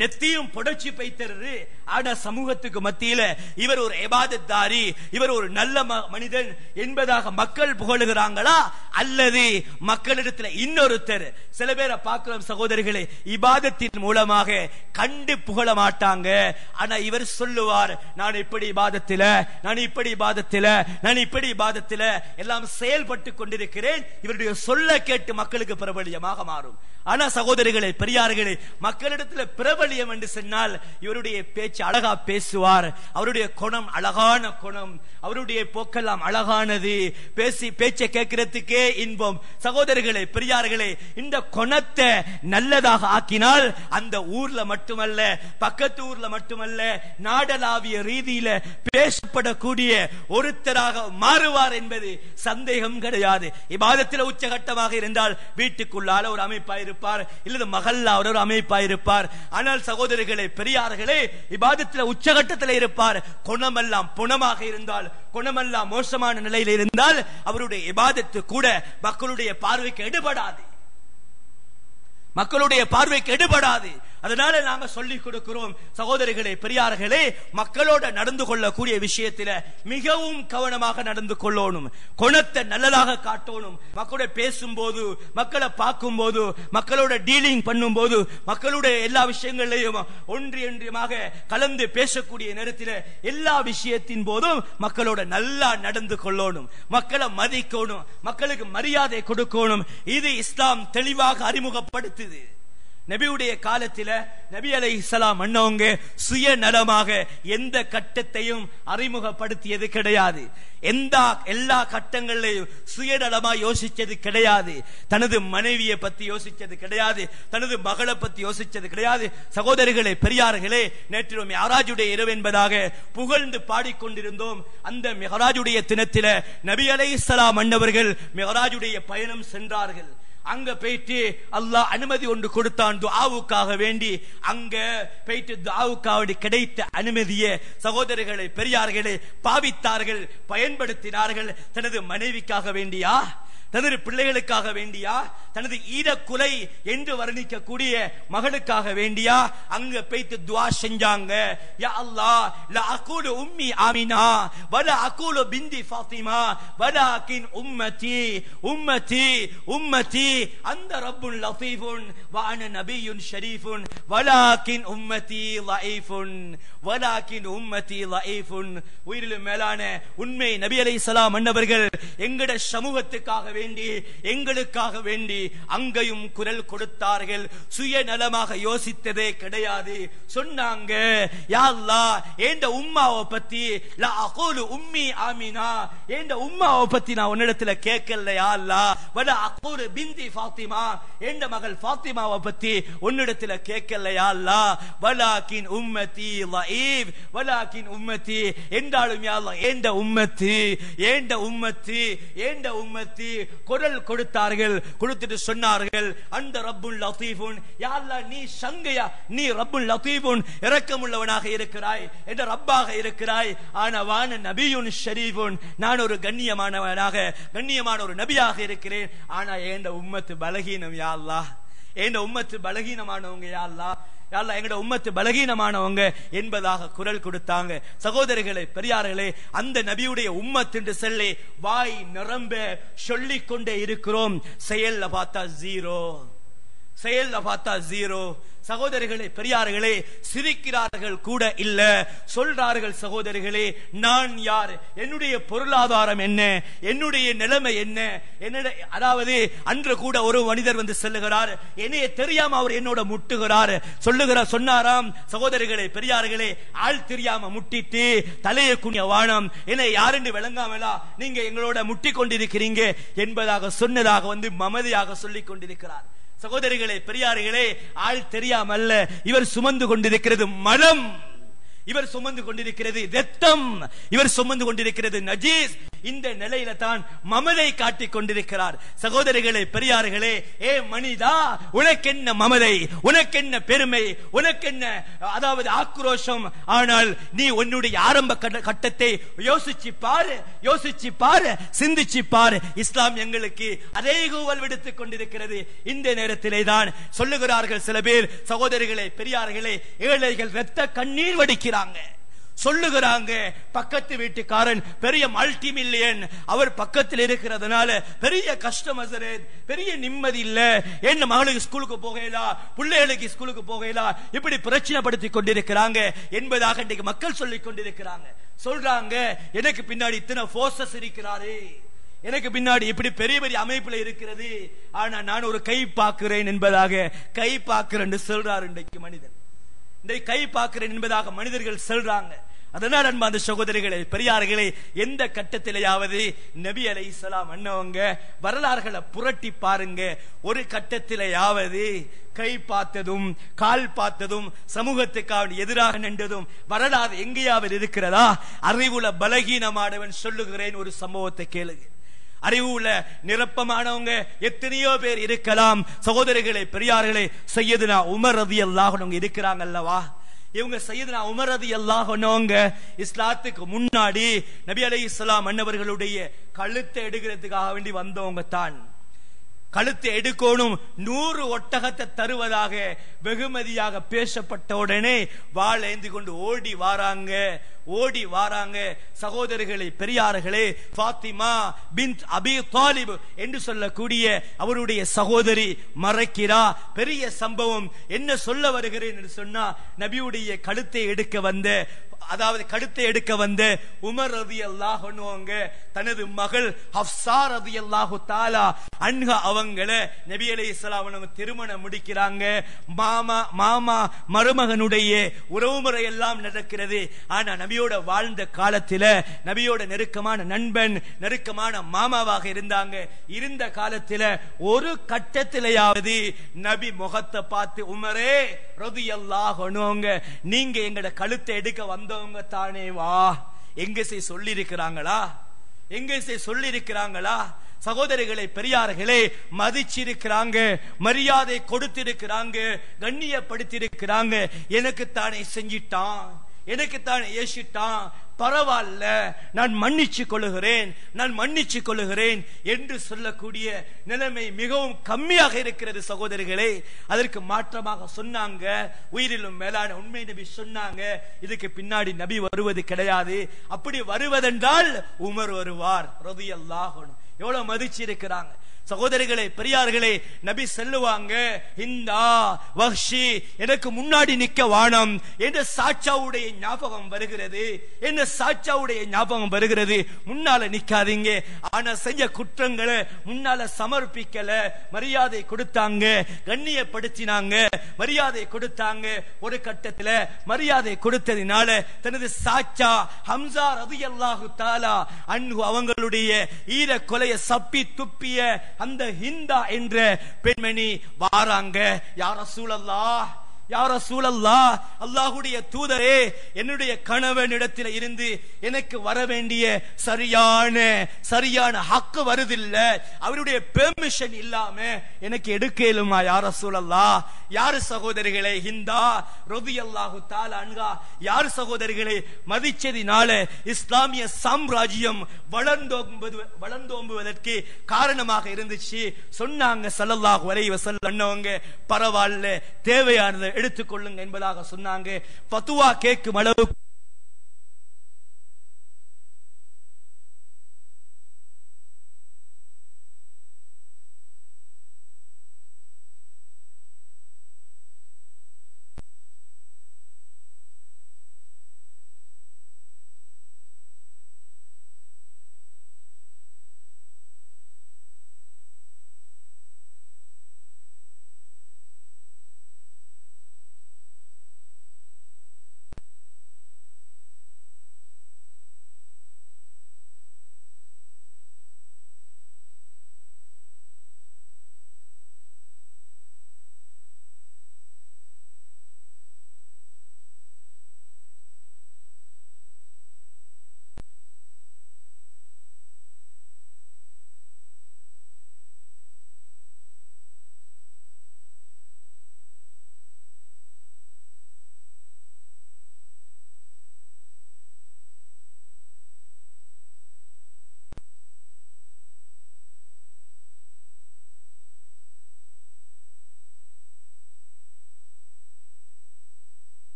நெத்தியும் புடைச்சி பைத்தரு. ஆனா சமூகத்துக்கு மத்தியில இவர் ஒரு இபாதத்தாரி, இவர் ஒரு நல்ல மனிதன் என்பதாக மக்கள் புகழுகிறாங்களா? அல்லது மக்களிடத்தில் இன்னொருத்தர், சில பேரை பார்க்கிறோம் சகோதரிகளே, இபாதத்தின் மூலமாக கண்டு புகழ மாட்டாங்க. ஆனா இவர் சொல்லுவார், நான் இப்படி இபாதத்தில, நான் இப்படி இபாதத்தில, நான் இப்படி இபாதத்தில எல்லாம் செயல்பட்டு கொண்டிருக்கிறேன். இவருடைய சொல்ல கேட்டு மக்களுக்கு பிரபலியமாக மாறும். ஆனா சகோதரிகளே பெரியார்களே, மக்களிடத்தில் பிரபலியம் என்று சொன்னால் இவருடைய பேச்சு அழகா பேசுவார், அவருடைய குணம் அழகான குணம், அவருடைய போக்கெல்லாம் அழகானது, பேச்சை கேட்கிறதுக்கே இன்பம். சகோதரிகளே பெரியார்களே, இந்த குணத்தை நல்லதாக ஆக்கினால் அந்த ஊர்ல மட்டுமல்ல, பக்கத்து ஊர்ல மட்டுமல்ல, நாடளாவிய ரீதியில பேசப்படக்கூடிய ஒருத்தராக மாறுவார் என்பது சந்தேகம் கிடையாது. இபாதத்தில் உச்சகட்டமாக இருந்தால் வீட்டுக்குள்ளால ஒரு அமைப்பாயிருப்பார், இல்லது மகல்லா ஒரு அமைப்பாயிருப்பார். ஆனா ஆனால் சகோதரிகளே பெரியார்களே, இபாதத்தில் உச்சகட்டத்தில் இருப்பார். குணமெல்லாம் புணமாக இருந்தால், குணமெல்லாம் மோசமான நிலையில் இருந்தால் அவருடைய இபாதத்து கூட மக்களுடைய பார்வைக்கு எடுபடாது, மக்களுடைய பார்வைக்கு எடுபடாது. அதனால நாங்க சொல்லிக் கொடுக்கிறோம் சகோதரிகளே பெரியார்களே, மக்களோட நடந்து கொள்ளக்கூடிய விஷயத்தில மிகவும் கவனமாக நடந்து கொள்ளணும். குணத்தை நல்லதாக காட்டணும். மக்களோட பேசும்போது, மக்களை பார்க்கும் போது, மக்களோட டீலிங் பண்ணும் போது, மக்களுடைய எல்லா விஷயங்களையும் ஒன்றியமாக கலந்து பேசக்கூடிய நேரத்தில் எல்லா விஷயத்தின் போதும் மக்களோட நல்லா நடந்து கொள்ளணும். மக்களை மதிக்கணும், மக்களுக்கு மரியாதை கொடுக்கணும். இது இஸ்லாம் தெளிவாக அறிமுகப்படுத்துது. நபியுடைய காலத்தில் நபி அலைஹிஸ்ஸலாம் அண்ணவங்க சுயநலமாக எந்த கட்டத்தையும் அறிமுகப்படுத்தியது கிடையாது. எல்லா கட்டங்களையும் சுயநலமா யோசிச்சது கிடையாது. தனது மனைவியை பத்தி யோசிச்சது கிடையாது, தனது மகளை பத்தி யோசிச்சது கிடையாது. சகோதரிகளே பெரியார்களே, நேற்று மிஹராஜுடைய இரவு என்பதாக புகழ்ந்து பாடிக்கொண்டிருந்தோம். அந்த மிஹராஜுடைய தினத்தில நபி அலைஹிஸ்ஸலாம் அண்ணவர்கள் மிஹராஜுடைய பயணம் சென்றார்கள். அங்க போயிட்டு அல்லாஹ் அனுமதி ஒன்று கொடுத்தான் துஆவுக்காக வேண்டி. அங்க போயிட்டு துஆவுக்காக கிடைத்த அனுமதியை சகோதரர்களை பெரியார்களே பாவித்தார்கள், பயன்படுத்தினார்கள். தனது மனைவிக்காக வேண்டியா, தனது பிள்ளைகளுக்காக வேண்டியா, தனது ஈரக்குலை என்று வர்ணிக்கக்கூடிய மகளுக்காக வேண்டியா அங்க போய்த்து துஆ செஞ்சாங்க. யா அல்லாஹ், லா அகூலு உம்மி ஆமினா வலா அகூலு பிந்தி ஃபாத்திமா வலாகின் உம்மதி உம்மதி உம்மதி அந்த ரப்புல் லதீஃபுன் வ அன நபியுன் ஷரீஃபுன் வலாகின் உம்மதி லைஃபுன் வலாகின் உம்மதி லைஃபுன். உயிரிலும் மேலான உண்மை நபி அலைஹிஸ்ஸலாம் அன்னவர்கள் எங்கட சமூகத்துக்காக வேண்டி, எங்களுக்காக வேண்டி அங்கேயும் குரல் கொடுத்தார்கள். சுயநலமாக யோசித்ததே கிடையாது. சொன்னாங்க, யா அல்லாஹ், ஏண்ட உம்மாவை பத்தி லா அகூலு உம்மி ஆமினா, ஏண்ட உம்மாவை பத்தி நான் உன்னிடத்துல கேட்கல யா அல்லாஹ். வலா அகூலு பிந்தி ஃபாத்திமா, ஏண்ட மகள் ஃபாத்திமாவை பத்தி உன்னிடத்துல கேட்கல யா அல்லாஹ். வலாகின் உம்மதி லைஃப், வலாகின் உம்மதி என்றாலும் யா அல்லாஹ் ஏண்ட உம்மத்தி, ஏண்ட உம்மத்தி, ஏண்ட உம்மத்தி குரல் கொடுத்தார்கள். கொடுத்துட்டு சொன்னார்கள், அந்த ரப்புல் லதீஃபுன், யா அல்லாஹ் நீ சங்கையா, நீ ரப்புல் லதீஃபுன் இரக்கமுள்ளவனாக இருக்கிறாய், என்ற ரப்பாக இருக்கிறாய். ஆனவான நபியுன் ஷரீஃபுன், நான் ஒரு கண்ணியமானவனாக, கண்ணியமான ஒரு நபியாக இருக்கிறேன். ஆனா ஏண்ட உம்மத்து பலகீனம் யா அல்லாஹ், ஏண்ட உம்மத்து பலகீனமானவங்க யா அல்லாஹ், யாழ்லா எங்கட உம்மத்து பலகீனமானவங்க என்பதாக குரல் கொடுத்தாங்க. சகோதரிகளே பெரியார்களே, அந்த நபியுடைய உம்மத் என்று சொல்லி வாய் நிரம்ப சொல்லிக் கொண்டே இருக்கிறோம். செயல்ல பார்த்தா ஜீரோ, செயல்ல பார்த்தா ஜீரோ. சகோதரிகளே பெரியார்களே, சிரிக்கிறார்கள் கூட இல்ல. சொல்றார்கள் சகோதரிகளே, நான் யார், என்னுடைய பொருளாதாரம் என்ன, என்னுடைய நிலைமை என்ன, அதாவது அன்று கூட ஒரு மனிதர் வந்து சொல்லுகிறார், என்னைய தெரியாம அவர் என்னோட முட்டுகிறார், சொல்லுகிறார். சொன்னாராம் சகோதரிகளே பெரியார்களே, ஆள் தெரியாம முட்டிட்டு தலையை குனிய வானம், என்னை யாரென்று விளங்காமலா நீங்க எங்களோட முட்டி கொண்டிருக்கிறீங்க என்பதாக சொன்னதாக வந்து மமதியாக சொல்லிக் கொண்டிருக்கிறார். சகோதரிகளே பெரியார்களே, ஆள் தெரியாமல்ல, இவர் சுமந்து கொண்டிருக்கிறது மலம், இவர் சுமந்து கொண்டிருக்கிறது ரத்தம், இவர் சுமந்து கொண்டிருக்கிறது நஜீஸ். இந்த நிலையில தான் மமதை காட்டிக் கொண்டிருக்கிறார். சகோதரிகளே பெரியார்களே, ஏ மனிதா, உனக்கென்ன மமதை, உனக்கென்ன பெருமை, உனக்கென்ன அதாவது ஆக்ரோஷம். ஆனால் நீ உன்னுடைய ஆரம்ப கட்டத்தை யோசிச்சு பாரு, யோசிச்சு பாரு, சிந்திச்சு பாரு. இஸ்லாம் எங்களுக்கு அதே கூவல் விடுத்துக் கொண்டிருக்கிறது. இந்த நேரத்திலே தான் சொல்லுகிறார்கள் சில பேர், சகோதரிகளே பெரியார்களே, ஏழைகள் ரத்த கண்ணீர் வடிக்கிறாங்க, சொல்லுகிறாங்க. பக்கத்து வீட்டுக்காரன் பெரிய மல்டி மில்லியன், அவர் பக்கத்தில் இருக்கிறதுனால பெரிய கஷ்டம், பெரிய நிம்மதி இல்ல, என்ன மகளுக்கு ஸ்கூலுக்கு போகலா, பிள்ளைகளுக்கு ஸ்கூலுக்கு போகலா, இப்படி பிரச்சனைப்படுத்திக் கொண்டிருக்கிறாங்க என்பதாக இன்றைக்கு மக்கள் சொல்லிக் கொண்டிருக்கிறாங்க. சொல்றாங்க, எனக்கு பின்னாடி இத்தனை போர்சஸ் இருக்கிறாரு, எனக்கு பின்னாடி இப்படி பெரிய பெரிய அமைப்புல இருக்கிறது, ஆனா நான் ஒரு கை பார்க்கிறேன் என்பதாக கை பார்க்கிறேன் சொல்றாரு இன்றைக்கு மனிதன். இன்றைக்கு கை பார்க்கிறேன் என்பதாக மனிதர்கள் சொல்றாங்க. அதனால் அன்பார்ந்த சகோதரிகளே பெரியார்களே, எந்த கட்டத்திலேயாவது நபி அலைஹிஸ்ஸலாம் அண்ணவங்க வரலாறுகளை புரட்டி பாருங்க, ஒரு கட்டத்திலேயாவது கை பார்த்ததும் கால் பார்த்ததும் சமூகத்துக்காக எதிராக நின்றதும் வரலாறு எங்கேயாவது இருக்கிறதா? அறிவுல பலகீனமானவன் சொல்லுகிறேன், ஒரு சம்பவத்தை கேளுங்க. அறிவுல நிரப்பமானவங்க எத்தனையோ பேர் இருக்கலாம். சகோதரிகளே, பெரியார்களே, சையதுனா உமர் ரலியல்லாஹு அன்ஹு இருக்கிறாங்க அல்லவா? இவங்க சையதுனா உமர் ரலியல்லாஹு அன்ஹு இஸ்லாத்துக்கு முன்னாடி நபி அலைஹிஸ்ஸலாம் அன்னவர்களுடைய கழுத்தை எடுக்கிறதுக்காக வேண்டி வந்தவங்க தான். கழுத்தை எடுக்கணும், 100 ஒட்டகத்தை தருவதாக வெகுமதியாக பேசப்பட்ட உடனே வாள் ஏந்தி கொண்டு ஓடி வாராங்க. சகோதரர்களே, பெரியார்களே, ஃபாத்திமா பின்த் அபி தாலிப் என்று சொல்லக்கூடிய அவருடைய சகோதரி மறைக்கிறா. பெரிய சம்பவம். என்ன சொல்ல வருகிறேன் என்று சொன்னா, நபியுடைய கழுத்தை எடுக்க வந்த உமர் ரலியல்லாஹு அன்ஹு தனது மகள் ஹப்ஸா ரலியல்லாஹு தஆலா அன்ஹா அவங்கள நபி அலைஹிஸ்ஸலாம் அவங்க திருமணம் முடிக்கிறாங்க. மாமா மருமகனுடைய உறவுமுறை எல்லாம் நடக்கிறது. ஆனா நபியோட வாழ்ந்த காலத்துல நபியோட நெருக்கமான நண்பன், நெருக்கமான மாமாவாக இருந்தாங்க. இருந்த காலத்துல ஒரு கட்டத்திலேயாவது நபி முகத்தை பார்த்து, உமரே ரலியல்லாஹு அன்ஹு, நீங்க எங்கட கழுத்தை எடுக்க வந்தவங்க தானே வா, எங்க சொல்லி இருக்கிறாங்களா? சகோதரிகளை, பெரியார்களே, மதிச்சிருக்கிறாங்க, மரியாதை கொடுத்திருக்கிறாங்க, கண்ணியப்படுத்திருக்கிறாங்க. எனக்கு தானே செஞ்சிட்டான், எனக்கு தானே ஏசிட்டான், பரவாயில்ல, நான் மன்னிச்சுக் கொள்ளுகிறேன் என்று சொல்லக்கூடிய நிலைமை மிகவும் கம்மியாக இருக்கிறது. சகோதரிகளே, அதற்கு மாற்றமாக சொன்னாங்க, உயிரிலும் மேலான உண்மை நபி சொன்னாங்க, இதுக்கு பின்னாடி நபி வருவது கிடையாது. அப்படி வருவதென்றால் உமர் வருவார் ரலியல்லாஹு அன்ஹு. எவ்வளவு மதிச்சு இருக்கிறாங்க. சகோதரிகளே, பெரியார்களே, நபி சொல்லுவாங்க, இந்தா வஹ்ஷி எனக்கு முன்னாடி நிக்க வானம் என்ற சாச்சாவுடைய ஞாபகம் வருகிறது. முன்னால நிக்காதீங்க. ஆனா செஞ்ச குற்றங்களை முன்னால சமர்ப்பிக்கல, மரியாதை கொடுத்தாங்க, கண்ணியப்படுத்தினாங்க, மரியாதை கொடுத்தாங்க. ஒரு கட்டத்தில் மரியாதை கொடுத்ததினால தனது சாச்சா ஹம்சா ரலியல்லாஹு தஆலா அன்ஹு அவங்களுடைய ஈர கொலையை சப்பி துப்பிய அந்த ஹிந்தா என்ற பெண்மணி வாராங்க. யா ரசூலல்லாஹ், அல்லாஹ்வுடைய தூதரே, என்னுடைய கணவனிடத்தில் இருந்து எனக்கு வர வேண்டிய சரியான ஹக்கு வருதில்ல, அவருடைய பெர்மிஷன் இல்லாம எனக்கு எடுக்கலுமா யா ரசூலல்லாஹ்? யாரு சகோதரிகளே? ஹிந்தா ரலியல்லாஹு தஆலா அன்ஹா. யாரு சகோதரிகளே? மதிச்சதினால இஸ்லாமிய சாம்ராஜ்யம் வளர்ந்தோம்புவதற்கு காரணமாக இருந்துச்சு. சொன்னாங்க ஸல்லல்லாஹு அலைஹி வஸல்லம், பரவாயில்ல, தேவையானதை எடுத்துக்கொள்ளுங்க என்பதாக சொன்னாங்க. ஃபத்வா கேட்கும் அளவுக்கு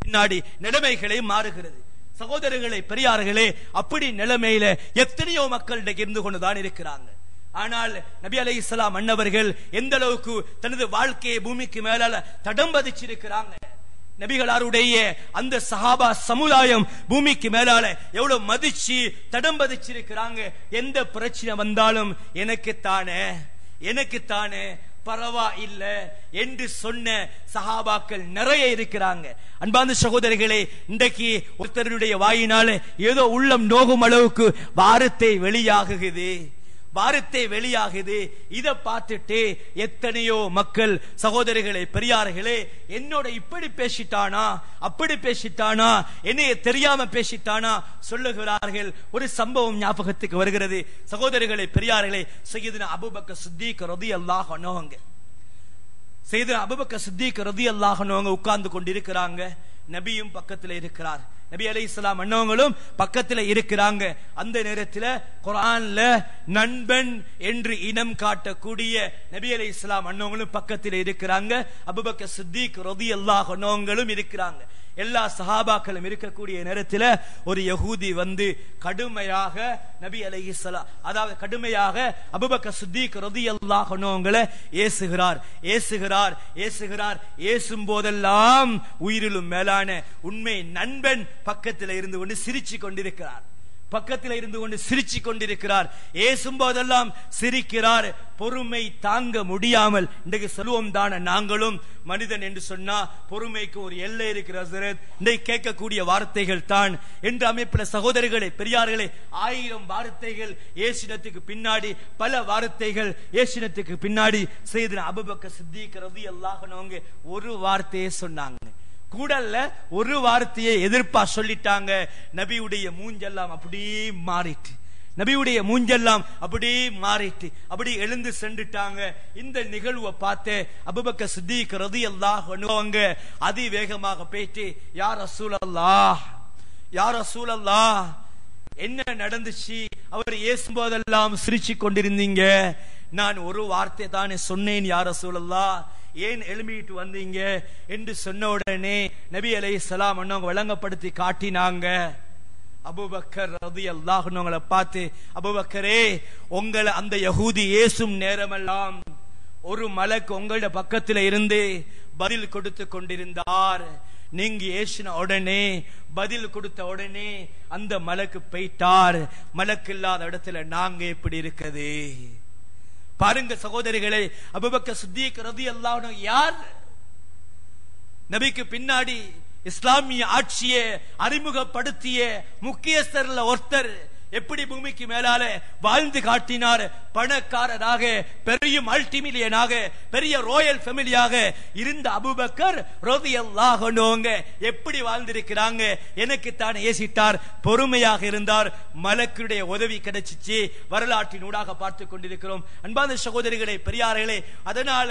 பின்னாடி நிலைமைகளை மாறுகிறது. சகோதரர்களே, பெரியார்களே, அப்படி நிலைமையில எத்தனையோ மக்கள் இருந்து கொண்டுதான் இருக்கிறாங்க. ஆனால் நபி அலைஹிஸ்ஸலாம் அன்னவர்கள் எந்த அளவுக்கு தனது வாழ்க்கையை பூமிக்கு மேலால தடம் பதிச்சிருக்கிறாங்க. நபிகளாருடைய அந்த சஹாபா சமுதாயம் பூமிக்கு மேலால எவ்வளவு மதிச்சு தடம் பதிச்சிருக்கிறாங்க. எந்த பிரச்சனை வந்தாலும் எனக்குத்தானே பரவாயில்ல என்று சொன்ன சஹாபாக்கள் நிறைய இருக்கிறாங்க. அன்பார்ந்த சகோதரிகளே, இன்றைக்கு ஒருத்தருடைய வாயினால ஏதோ உள்ளம் நோகும் அளவுக்கு வார்த்தை வெளியாகுது. வார்த்தை வெளியாகுது. இதை பார்த்துட்டு எத்தனையோ மக்கள், சகோதரிகளே பெரியார்களே, என்னோட இப்படி பேசிட்டானா, அப்படி பேசிட்டானா, என்னைய தெரியாம பேசிட்டானா சொல்லுகிறார்கள். ஒரு சம்பவம் ஞாபகத்துக்கு வருகிறது. சகோதரிகளே பெரியார்களே, சையதுனா அபூபக்கர் சித்திக் ரலியல்லாஹு அன்ஹு, சையதுனா அபூபக்கர் சித்திக் ரலியல்லாஹு அன்ஹு உட்கார்ந்து கொண்டிருக்கிறாங்க. நபியும் பக்கத்தில் இருக்கிறார். நபி அலைஹிஸ்ஸலாம் அன்னவங்களும் பக்கத்தில் இருக்கிறாங்க. அந்த நேரத்தில் குர்ஆன்ல நண்பன் என்று இனம் காட்டக்கூடிய நபி அலைஹிஸ்ஸலாம் அன்னவங்களும் பக்கத்தில் இருக்கிறாங்க. அபூபக்கர் சித்திக் ரலியல்லாஹு அன்ஹுங்களும் இருக்கிறாங்க. எல்லா சஹாபாக்களும் இருக்கக்கூடிய நேரத்தில் ஒரு யஹூதி வந்து கடுமையாக நபி அலைஹிஸ்ஸலாம், அதாவது கடுமையாக அபூபக்கர் சித்திக் ரலியல்லாஹு அன்ஹுங்களை ஏசுகிறார். ஏசும் போதெல்லாம் உயிரிலும் மேலான உண்மை நண்பன் பக்கத்தில் இருந்து கொண்டு சிரிச்சு கொண்டிருக்கிறார். ஏசும் போதெல்லாம் சிரிக்கிறார். பொறுமை தாங்க முடியாமல், இன்றைக்கு சொல்லுவோம் தானே, நாங்களும் மனிதன் என்று சொன்னா பொறுமைக்கு ஒரு எல்லை இருக்கிறது. இன்றைக்கு கேட்கக்கூடிய வார்த்தைகள் தான் என்ற அமைப்பில் சகோதரர்களே பெரியார்களே, 1000 வார்த்தைகள் ஏசினத்துக்கு பின்னாடி, பல வார்த்தைகள் ஏசினத்துக்கு பின்னாடி சையதுனா அபூபக்கர் சித்திக் ரலியல்லாஹு அன்ஹு ஒரு வார்த்தையை சொன்னாங்க. கூடல்ல ஒரு வார்த்தையை எதிர்ப்பா சொல்லிட்டாங்க. நபியுடைய மூஞ்செல்லாம் அப்படியே மாறிட்டு அப்படி எழுந்து சென்றுட்டாங்க. இந்த நிகழ்வை பார்த்து அபூபக்கர் சித்திக் ரலியல்லாஹு அன்ஹு அதிவேகமாக போயிட்டு, யா ரசூலல்லாஹ் என்ன நடந்துச்சு? அவர் ஏசும்போதெல்லாம் சிரிச்சு கொண்டிருந்தீங்க. நான் ஒரு வார்த்தை தானே சொன்னேன் யா ரசூலல்லாஹ், ஏன் எழும்பிட்டு வந்தீங்க என்று சொன்ன உடனே நபி அலைஹிஸ்ஸலாம் அன்னவங்க வழங்கப்படுத்தி காட்டினாங்க. அபூபக்கர் ரலியல்லாஹு அன்ஹுங்களை பார்த்து, அபூபக்கரே, உங்களை அந்த யஹூதி ஏசும் நேரமெல்லாம் ஒரு மலக்கு உங்களோட பக்கத்தில் இருந்து பதில் கொடுத்து கொண்டிருந்தார். நீங்க ஏசின உடனே, பதில் கொடுத்த உடனே அந்த மலக்கு போயிட்டார். மலக்கு இல்லாத இடத்துல நாங்க எப்படி இருக்குது பாருங்க சகோதரிகளே. அபூபக்கர் சித்திக் ரலியல்லாஹு அன்ஹு யார்? நபிக்கு பின்னாடி இஸ்லாமிய ஆட்சியை அறிமுகப்படுத்திய முக்கியஸ்தர்ல ஒருத்தர். எப்படி பூமிக்கு மேலால வாழ்ந்து காட்டினார். பணக்காரராக, பெரிய மல்டிமில்லியனாக, பெரிய ராயல் ஃபேமிலியாக இருந்த அபூபக்கர் ரலியல்லாஹு அன்ஹு எப்படி வாழ்ந்திருக்கிறாங்க? எனக்கு தான் ஏசிட்டார், பொறுமையாக இருந்தார், மலக்குடைய உதவி கிடைச்சிச்சு. வரலாற்றின் ஊடாக பார்த்து கொண்டிருக்கிறோம். அன்பான சகோதரிகளே பெரியார்களே, அதனால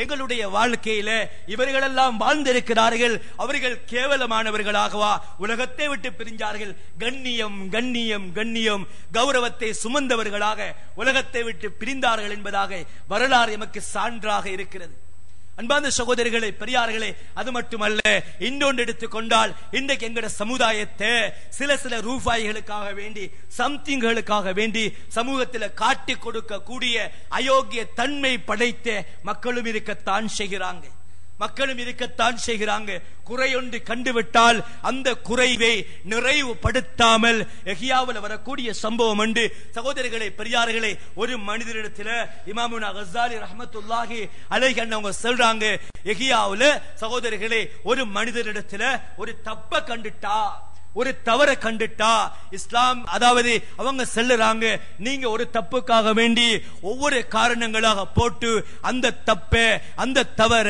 எங்களுடைய வாழ்க்கையில இவர்களெல்லாம் வாழ்ந்திருக்கிறார்கள். அவர்கள் கேவலமானவர்களாகவா உலகத்தை விட்டு பிரிஞ்சார்கள்? கண்ணியம் கண்ணியம் கண்ணியம் கௌரவத்தை சுமந்தவர்களாக உலகத்தை விட்டு பிரிந்தார்கள் என்பதாக வரலாறு எமக்கு சான்றாக இருக்கிறது. அன்பார்ந்த சகோதரிகளே பெரியார்களே, அது மட்டுமல்ல, இன்னொன்று எடுத்துக்கொண்டால் இன்றைக்கு எங்கட சமுதாயத்தை சில ரூபாய்களுக்காக வேண்டி, சம்திங்களுக்காக வேண்டி சமூகத்தில் காட்டி கொடுக்க கூடிய அயோக்கிய தன்மை படைத்த மக்களும் இருக்கத்தான் செய்கிறாங்க. குறையொன்று கண்டுவிட்டால் அந்த குறைவை நிறைவுபடுத்தாமல் எஹியாவில் வரக்கூடிய சம்பவம் உண்டு. சகோதரிகளே பெரியார்களே, ஒரு மனிதரிடத்தில் இமாமுனா கஸாலி ரஹ்மத்துல்லாஹி அலைஹி அவங்க சொல்றாங்க, எஹியாவில் சகோதரிகளே, ஒரு மனிதரிடத்தில் ஒரு தப்ப கண்டுட்டா, ஒரு தவறை கண்டுட்டா, இஸ்லாம் அதாவது அவங்க சொல்லுறாங்க, நீங்க ஒரு தப்புக்காக வேண்டி ஒவ்வொரு காரணங்களாக போட்டு அந்த தப்பை, அந்த தவற,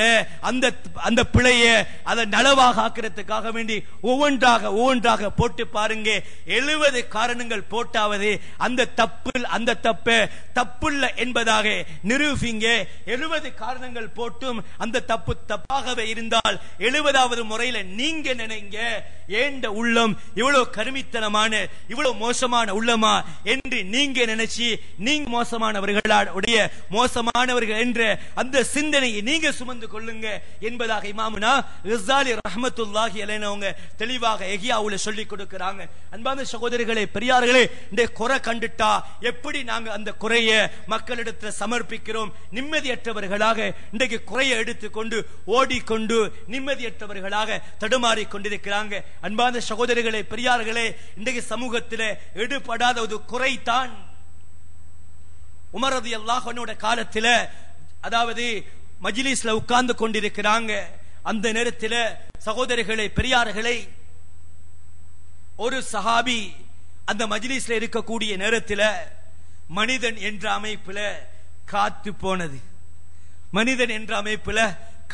அந்த பிழைய அதை நலவாக ஆக்கிறதுக்காக வேண்டி ஒவ்வொன்றாக போட்டு பாருங்க. 70 காரணங்கள் போட்டாவது அந்த தப்பை தப்புள்ள என்பதாக நிரூபிங்க. 70 காரணங்கள் போட்டும் அந்த தப்பு தப்பாகவே இருந்தால் 70வது முறையில நீங்க நினைங்க, ஏண்ட உள்ளம் இவ்வளவு கருமித்தனமான, இவ்வளவு மோசமான உள்ளமா என்று நீங்க நினைச்சு நீங்க மோசமானவர்கள் என்ற அந்த சிந்தனையை நீங்க சுமந்து கொள்ளுங்க என்பதாக இமாமுனா கஸாலி ரஹ்மத்துல்லாஹி அலைஹி அவங்க தெளிவாக எஹியாவுல சொல்லி கொடுக்கிறாங்க. அன்பான சகோதரிகளே பெரியார்களே, இந்த குறை கண்டுட்டா எப்படி நாங்க அந்த குறைய மக்களிடத்தில் சமர்ப்பிக்கிறோம்? நிம்மதியற்றவர்களாக இன்றைக்கு குறையை எடுத்துக்கொண்டு ஓடிக்கொண்டு நிம்மதியற்றவர்களாக தடுமாறி கொண்டிருக்கிறாங்க. அன்பான சகோதரிகளே பெரியார்களே, இன்றைக்கு சமூகத்தில் எடுபடாத ஒரு குறைதான். உமர் ரலியல்லாஹு அன்ஹு காலத்தில், அதாவது மஜ்லிஸ்ல உட்கார்ந்து கொண்டிருக்கிறாங்க. அந்த நேரத்தில் சகோதரிகளே பெரியார்களே, ஒரு சஹாபி அந்த மஜ்லிஸ்ல இருக்கக்கூடிய நேரத்தில் மனிதன் என்ற அமைப்புல காத்து போனது. மனிதன் என்ற அமைப்புல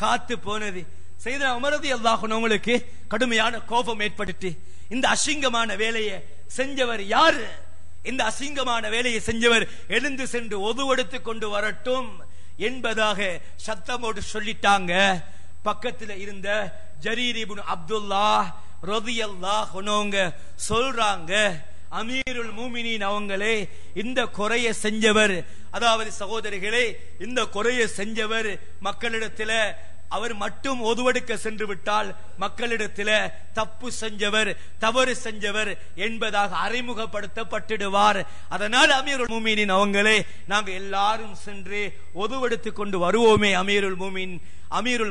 காத்து போனது. செய்த உமர் ரலியல்லாஹு அன்ஹு அவங்களுக்கு கடுமையான கோபம் ஏற்பட்டுட்டு, இந்த அசிங்கமான வேலையை செஞ்சவர் யாரு? இந்த அசிங்கமான வேலையை செஞ்சவர் எழுந்து சென்று ஒதுவெடுத்து கொண்டு வரட்டும் என்பதாக சத்தமோடு சொல்லிட்டாங்க. பக்கத்தில் இருந்த ஜரீர் இப்னு அப்துல்லாஹ் ரலியல்லாஹு அன்ஹு சொல்றாங்க, அமீருல் மூமினீன் அவங்களே, இந்த குறையை செஞ்சவர், அதாவது சகோதரிகளே, இந்த குறையை செஞ்சவர் மக்களிடத்தில் அவர் மட்டும் ஒதுவெடுக்க சென்று விட்டால் மக்களிடத்தில் தப்பு செஞ்சவர், தவறு செஞ்சவர் என்பதாக அறிமுகப்படுத்தப்பட்டுடுவார். அதனால் அமீருல் மூமினின் அவங்களே, நாங்க எல்லாரும் சென்று ஒதுவெடுத்து கொண்டு வருவோமே அமீருல்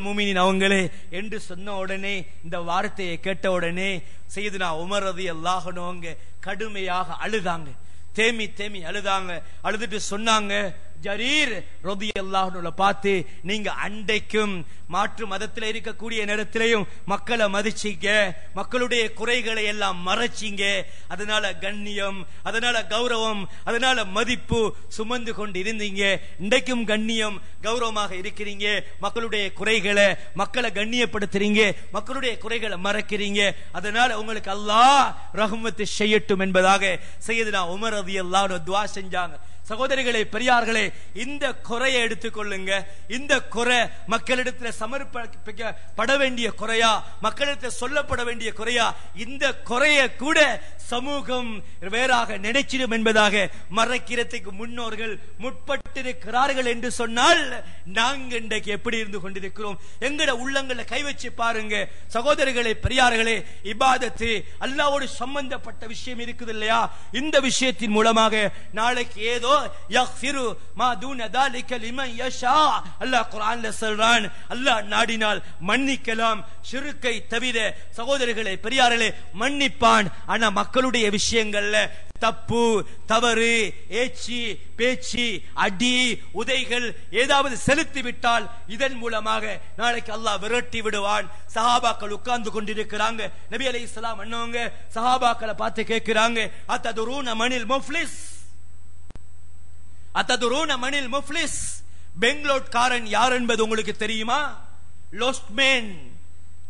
மூமினின் அவங்களே என்று சொன்ன உடனே, இந்த வார்த்தையை கேட்ட உடனே சையதுனா உமர் ரலியல்லாஹு அன்ஹு அவங்க கடுமையாக அழுதாங்க. தேமி தேமி அழுதாங்க. அழுதுட்டு சொன்னாங்க, ஜரீர் ரலியல்லாஹு அன்ஹு பார்த்து, நீங்க அண்டைக்கும் மாற்று மதத்தில் இருக்கக்கூடிய நேரத்திலையும் மக்களை மதிச்சீங்க, மக்களுடைய குறைகளை எல்லாம் மறைச்சீங்க. அதனால கண்ணியம், அதனால கௌரவம், அதனால மதிப்பு சுமந்து கொண்டு இருந்தீங்க. இன்றைக்கும் கண்ணியம் கௌரவமாக இருக்கிறீங்க. மக்களுடைய குறைகளை, மக்களை கண்ணியப்படுத்துறீங்க, மக்களுடைய குறைகளை மறைக்கிறீங்க. அதனால உங்களுக்கு அல்லாஹ் ரஹ்மத்து செய்யட்டும் என்பதாக சையதுனா உமர் ரலியல்லாஹு அன்ஹு துஆ செஞ்சாங்க. சகோதரிகளே, பெரியார்களே, இந்த குறையை எடுத்துக்கொள்ளுங்க. இந்த குறை மக்களிடத்தில் சமர்ப்பிக்கப்பட வேண்டிய குறையா, மக்களிடத்தில் சொல்லப்பட வேண்டிய குறையா? இந்த குறையை கூட சமூகம் வேறாக நினைச்சிடும் என்பதாக மறைக்கிறதுக்கு முன்னோர்கள் முற்பட்டிருக்கிறார்கள் என்று சொன்னால், நாங்க இன்றைக்கு எப்படி இருந்து கொண்டிருக்கிறோம்? எங்கட உள்ளங்களை கை வச்சு பாருங்க சகோதரிகளே, பெரியார்களே. இபாதத்து அல்லாஹ்வோடு சம்பந்தப்பட்ட விஷயம் இருக்குது இல்லையா? இந்த விஷயத்தின் மூலமாக நாளைக்கு ஏதோ யக்ஃபிரு மா தூன ذلك لمن يشاء, அல்லாஹ் குர்ஆன்ல சொல்றான், அல்லாஹ் நாடினால் மன்னிக்கலாம், ஷிர்க்கை தவிர சகோதரர்களே பெரியார்களே மன்னிப்பான். ஆனா மக்களுடைய விஷயங்கள்ல தப்பு, தவறு, ஏச்சி, பேச்சு, அடி, உதைகள் ஏதாவது செலுத்தி விட்டால் இதன் மூலமாக நாளைக்கு அல்லாஹ் விரட்டி விடுவான். சஹாபாக்கள் உட்கார்ந்து கொண்டிருக்கிறாங்க. நபி அலைஹிஸ்ஸலாம் அன்னவங்க சஹாபாக்களை பார்த்து கேட்கிறாங்க, அத்ததுரூன மனில் முஃப்லிஸ், அத்ததுரூன மனில் முஃப்லிஸ், பெங்களூர்காரன் யார் என்பது உங்களுக்கு தெரியுமா? லாஸ்ட் மேன்,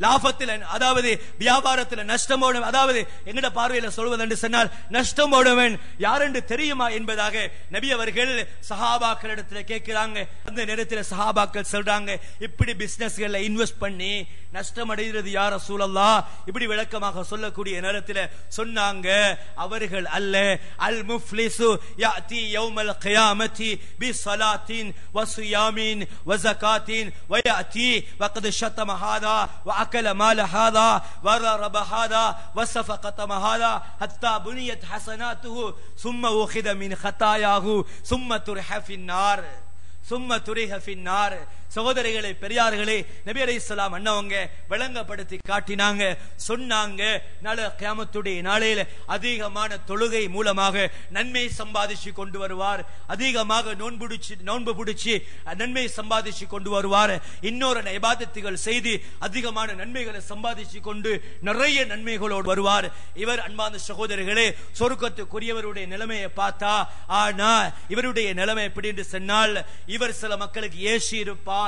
லாபத்தில், அதாவது வியாபாரத்தில் நஷ்டமோடுவன், அதாவது எங்கட பார்வையில சொல்வது என்று சொன்னால் நஷ்டமோடுவன் யார் என்று தெரியுமா என்பதாக நபி அவர்கள் சஹாபாக்களிடத்தில் கேட்கிறாங்க. அந்த நேரத்தில் சஹாபாக்கள் சொல்றாங்க, இப்படி பிசினஸ்களை இன்வெஸ்ட் பண்ணி நஷ்டம் அடைகிறது யா ரசூலல்லாஹ், இப்படி விளக்கமாக சொல்லக்கூடிய நேரத்தில் சொன்னாங்க, அவர்கள் அல்ல. அல் முஃப்லிசு யாதி யௌமல் கியாமத்தி பி ஸலாத்தின் வ ஸியாமின் வ ஸகாத்தின் வ யாதி வகத் ஷதம ஹாதா வ அகல மால ஹாதா வ ரப ஹாதா வ ஸஃபகத ஹாதா ஹத்தா புனியத் ஹஸனாத்துஹு ثم أخذ من خطاياه ثم طرح في النار ثم طرح في النار. சகோதரிகளே பெரியார்களே, நபி அலைஹிஸ்ஸலாம் அன்னவங்க விளங்கப்படுத்தி காட்டினாங்க. சொன்னாங்க, நாளை கியாமத்துடைய நாளையில அதிகமான தொழுகை மூலமாக நன்மை சம்பாதிச்சு கொண்டு வருவார், அதிகமாக நோன்பு பிடிச்சி நன்மை சம்பாதிச்சு கொண்டு வருவார், இன்னொரு இபாதத்துகள் செய்து அதிகமான நன்மைகளை சம்பாதிச்சு கொண்டு நிறைய நன்மைகளோடு வருவார். இவர் அன்பான சகோதரிகளே, சொர்க்கத்துக்குரியவருடைய நிலைமையை பார்த்தா, ஆனா இவருடைய நிலைமை எப்படி என்று சொன்னால், இவர் சில மக்களுக்கு ஏசி இருப்பார்,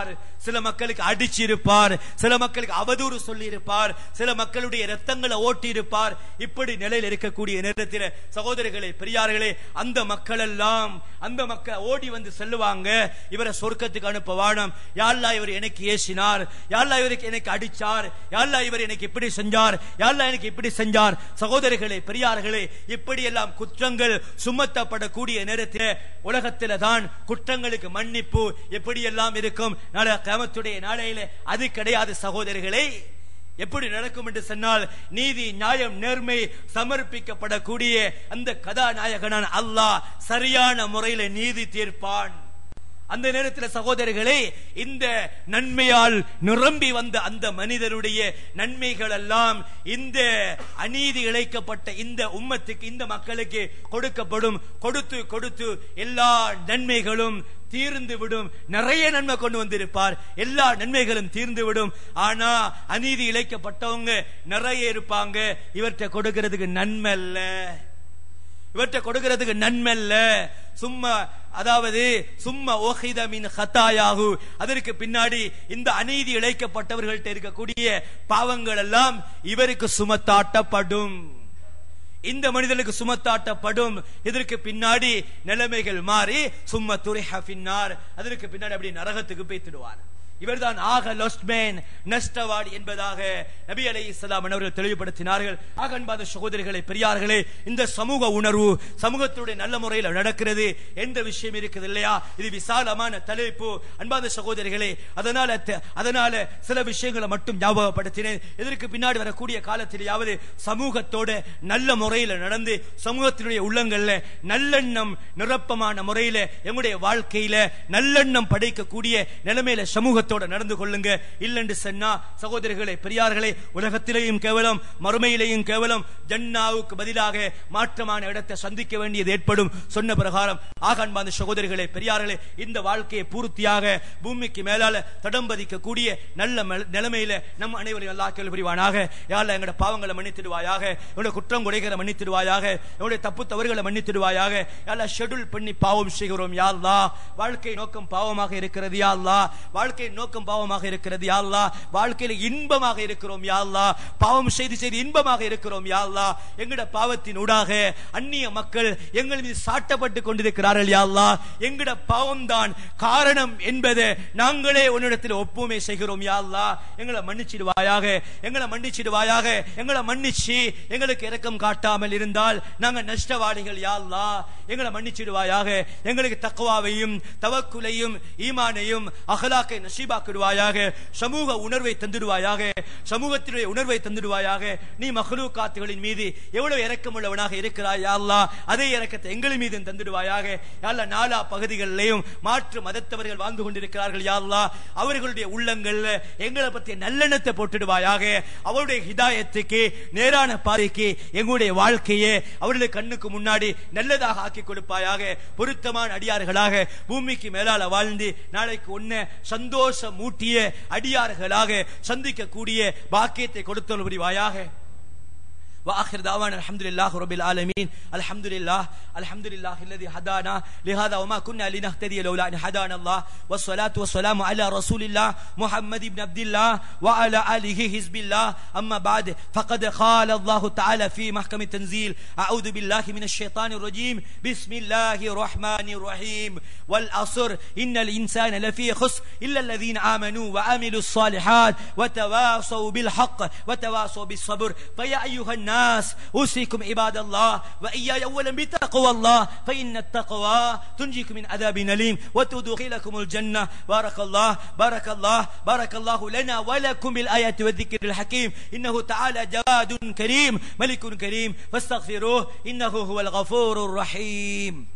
சில மக்களுக்கு அடிச்சு இருப்பார், சில மக்களுக்கு அவதூறு சொல்லி இருப்பார், சில மக்களுடைய ரத்தங்களை ஓட்டி இருப்பார். இப்படி நிலையில் இருக்கக்கூடிய நேரத்தில் சகோதரர்களே பெரியார்களே, அந்த மக்கள் எல்லாம், அந்த மக்கள் ஓடி வந்து சொல்லுவாங்க, இவரை சொர்க்கத்துக்கு அனுப்பவானம், யா அல்லாஹ் இவர் எனக்கு ஏசினார், யா அல்லாஹ் இவருக்கு எனக்கு அடிச்சார், யா அல்லாஹ் இவர் எனக்கு இப்படி செஞ்சார், யா அல்லாஹ் எனக்கு இப்படி செஞ்சார். சகோதரர்களே பெரியார்களே, இப்படி எல்லாம் குற்றங்கள் சுமத்தப்படக்கூடிய நேரத்தில் உலகத்தில் தான் குற்றங்களுக்கு மன்னிப்பு எப்படி எல்லாம் இருக்கும். நாளை கியாமத்துடைய நாளையில அது கிடையாது சகோதரர்களே. எப்படி நடக்கும் என்று சொன்னால், நீதி, நியாயம், நேர்மை சமர்ப்பிக்கப்படக்கூடிய அந்த கதாநாயகனான அல்லாஹ் சரியான முறையில் நீதி தீர்ப்பான். அந்த நேரத்தில் சகோதரர்களே, இந்த நன்மையால் நிரம்பி வந்த அந்த மனிதனுடைய நன்மைகள் எல்லாம் இந்த அநீதி இழைக்கப்பட்ட இந்த உம்மத்துக்கு, இந்த மக்களுக்கு கொடுக்கப்படும். கொடுத்து கொடுத்து எல்லா நன்மைகளும் தீர்ந்து விடும். நிறைய நன்மை கொண்டு வந்திருப்பார், எல்லா நன்மைகளும் தீர்ந்து விடும். ஆனா அநீதி இழைக்கப்பட்டவங்க நிறைய இருப்பாங்க. இவற்றை கொடுக்கிறதுக்கு நன்மை இல்ல, இவற்றை கொடுக்கிறதுக்கு நன்மை இல்ல. சும்ம ஓஹித மின் ஹதாயாஹு, அதற்கு பின்னாடி இந்த அநீதி இழைக்கப்பட்டவர்கள்ட்ட இருக்கக்கூடிய பாவங்கள் எல்லாம் இவருக்கு சுமத்தாட்டப்படும், இந்த மனிதனுக்கு சுமத்தாட்டப்படும். இதற்கு பின்னாடி நிலைமைகள் மாறி சும்ம துரிஹ ஃபின்னார், அதற்கு பின்னாடி அப்படி நரகத்துக்கு பேத்திடுவார். இவர்தான் ஆக லாஸ்ட் மேன், நஷ்டவாடி என்பதாக நபி அலைஹிஸ்ஸலாம் அவர்கள் தெளிவுபடுத்தினார்கள். ஆக அன்பான சகோதரிகளே, பெரியார்களே, இந்த சமூக உணர்வு சமூகத்துடைய நல்ல முறையில் நடக்கிறது என்ற விஷயம் இருக்குது இல்லையா? இது விசாலமான தலைப்பு அன்பான சகோதரிகளே. அதனால சில விஷயங்களை மட்டும் ஞாபகப்படுத்தினேன். இதற்கு பின்னாடி வரக்கூடிய காலத்திலேயாவது சமூகத்தோட நல்ல முறையில் நடந்து சமூகத்தினுடைய உள்ளங்கள்ல நல்லெண்ணம் நிரப்பமான முறையில எங்களுடைய வாழ்க்கையில நல்லெண்ணம் படைக்கக்கூடிய நிலைமையில சமூக நடந்து கொள்ளுங்க. இல்லென்று சொன்னா சகோதரிகளே, பெரியார்களே, உலகத்திலேயும் கேவலம், மறுமையிலேயும் கேவலம், ஜன்னாவுக்கு பதிலாக மாற்றமான இடத்தை சந்திக்க வேண்டியது ஏற்படும் சொன்ன பிரகாரம். ஆக அன்பான சகோதரிகளே, பெரியார்களே, இந்த வாழ்க்கையை பூர்த்தியாக பூமிக்கு மேலால தடம்பதிக்க கூடிய நல்ல நிலைமையில நம் அனைவரையும் அல்லாஹ் அருள் புரிவானாக. யா அல்லாஹ், எங்களுடைய பாவங்களை மன்னித்திடுவாயாக, எங்களுடைய குற்றம் குறைகளை மன்னித்திடுவாயாக, எங்களுடைய தப்பு தவறுகளை மன்னித்திடுவாயாக. யா அல்லாஹ், ஷெட்யூல் பண்ணி பாவம் செய்கிறோம் யா அல்லாஹ். வாழ்க்கை நோக்கம் பாவமாக இருக்கிறது யா அல்லாஹ். வாழ்க்கை நோக்கம் பாவமாக இருக்கிறது யா அல்லாஹ். வாழ்க்கையில இன்பமாக இருக்கிறோம் யா அல்லாஹ். பாவம் செய்து இன்பமாக இருக்கிறோம் யா அல்லாஹ். எங்கட பாவத்தின் ஊடாக அந்நிய மக்கள் எங்கள் மீது சாட்டப்பட்டு கொண்டிருக்கிறார்கள் யா அல்லாஹ். எங்கட பாவம் தான் காரணம் என்பதை நாங்களே உன்னிடத்தில் ஒப்புமை செய்கிறோம் யா அல்லாஹ். எங்களை மன்னிச்சிடுவாயாக, எங்களை மன்னிச்சிடுவாயாக. எங்களை மன்னிச்சு எங்களுக்கு இரக்கம் காட்டாமல் இருந்தால் நாங்க நஷ்டவாளிகள் யா அல்லாஹ். எங்களை மன்னிச்சிடுவாயாக. எங்களுக்கு தக்வாவையும் தவக்குலையும் ஈமானையும் அகலாக்கை நசீபாக்கிடுவாயாக. சமூக உணர்வை தந்துடுவாயாக, சமூகத்தினுடைய உணர்வை தந்துடுவாயாக. நீ மக்லூக்காத்துகளின் மீது எவ்வளவு இரக்கமுள்ளவனாக இருக்கிறாய் யா அல்லாஹ், அதே இரக்கத்தை எங்கள் மீது தந்துடுவாயாக. யா அல்லாஹ், நாலா பகுதிகளிலேயும் மாற்று மதத்தவர்கள் வாழ்ந்து கொண்டிருக்கிறார்கள் யா அல்லாஹ். அவர்களுடைய உள்ளங்கள்ல எங்களை பற்றிய நல்லெண்ணத்தை போட்டுடுவாயாக. அவருடைய ஹிதாயத்துக்கு, நேரான பாதைக்கு எங்களுடைய வாழ்க்கையை அவருடைய கண்ணுக்கு முன்னாடி நல்லதாக ஆக்கி கொடுப்பாயாக. பொருத்தமான அடியார்களாக பூமிக்கு மேலால வாழ்ந்து நாளைக்கு ஒன்ன சந்தோஷம் மூட்டிய அடியார்களாக சந்திக்கக்கூடிய பாக்கியத்தை கொடுத்தல் புரிவாயாக. واخر دعوانا الحمد لله رب العالمين. الحمد لله الذي هدانا لهذا وما كنا لنهتدي لولا ان هدانا الله. والصلاه والسلام على رسول الله محمد بن عبد الله وعلى اله حزب الله. اما بعد، فقد قال الله تعالى في محكم التنزيل: اعوذ بالله من الشيطان الرجيم، بسم الله الرحمن الرحيم. والعصر ان الانسان لفي خسر الا الذين امنوا وعملوا الصالحات وتواصوا بالحق وتواصوا بالصبر. فيا ايها الناس أوصيكم عباد الله وإياي أولا بتقوى الله، فإن التقوى تنجيكم من عذاب أليم وتدخلكم الجنة. بارك الله لنا ولكم بالآيات والذكر الحكيم. إنه تعالى جواد كريم ملك كريم، فاستغفروه إنه هو الغفور الرحيم.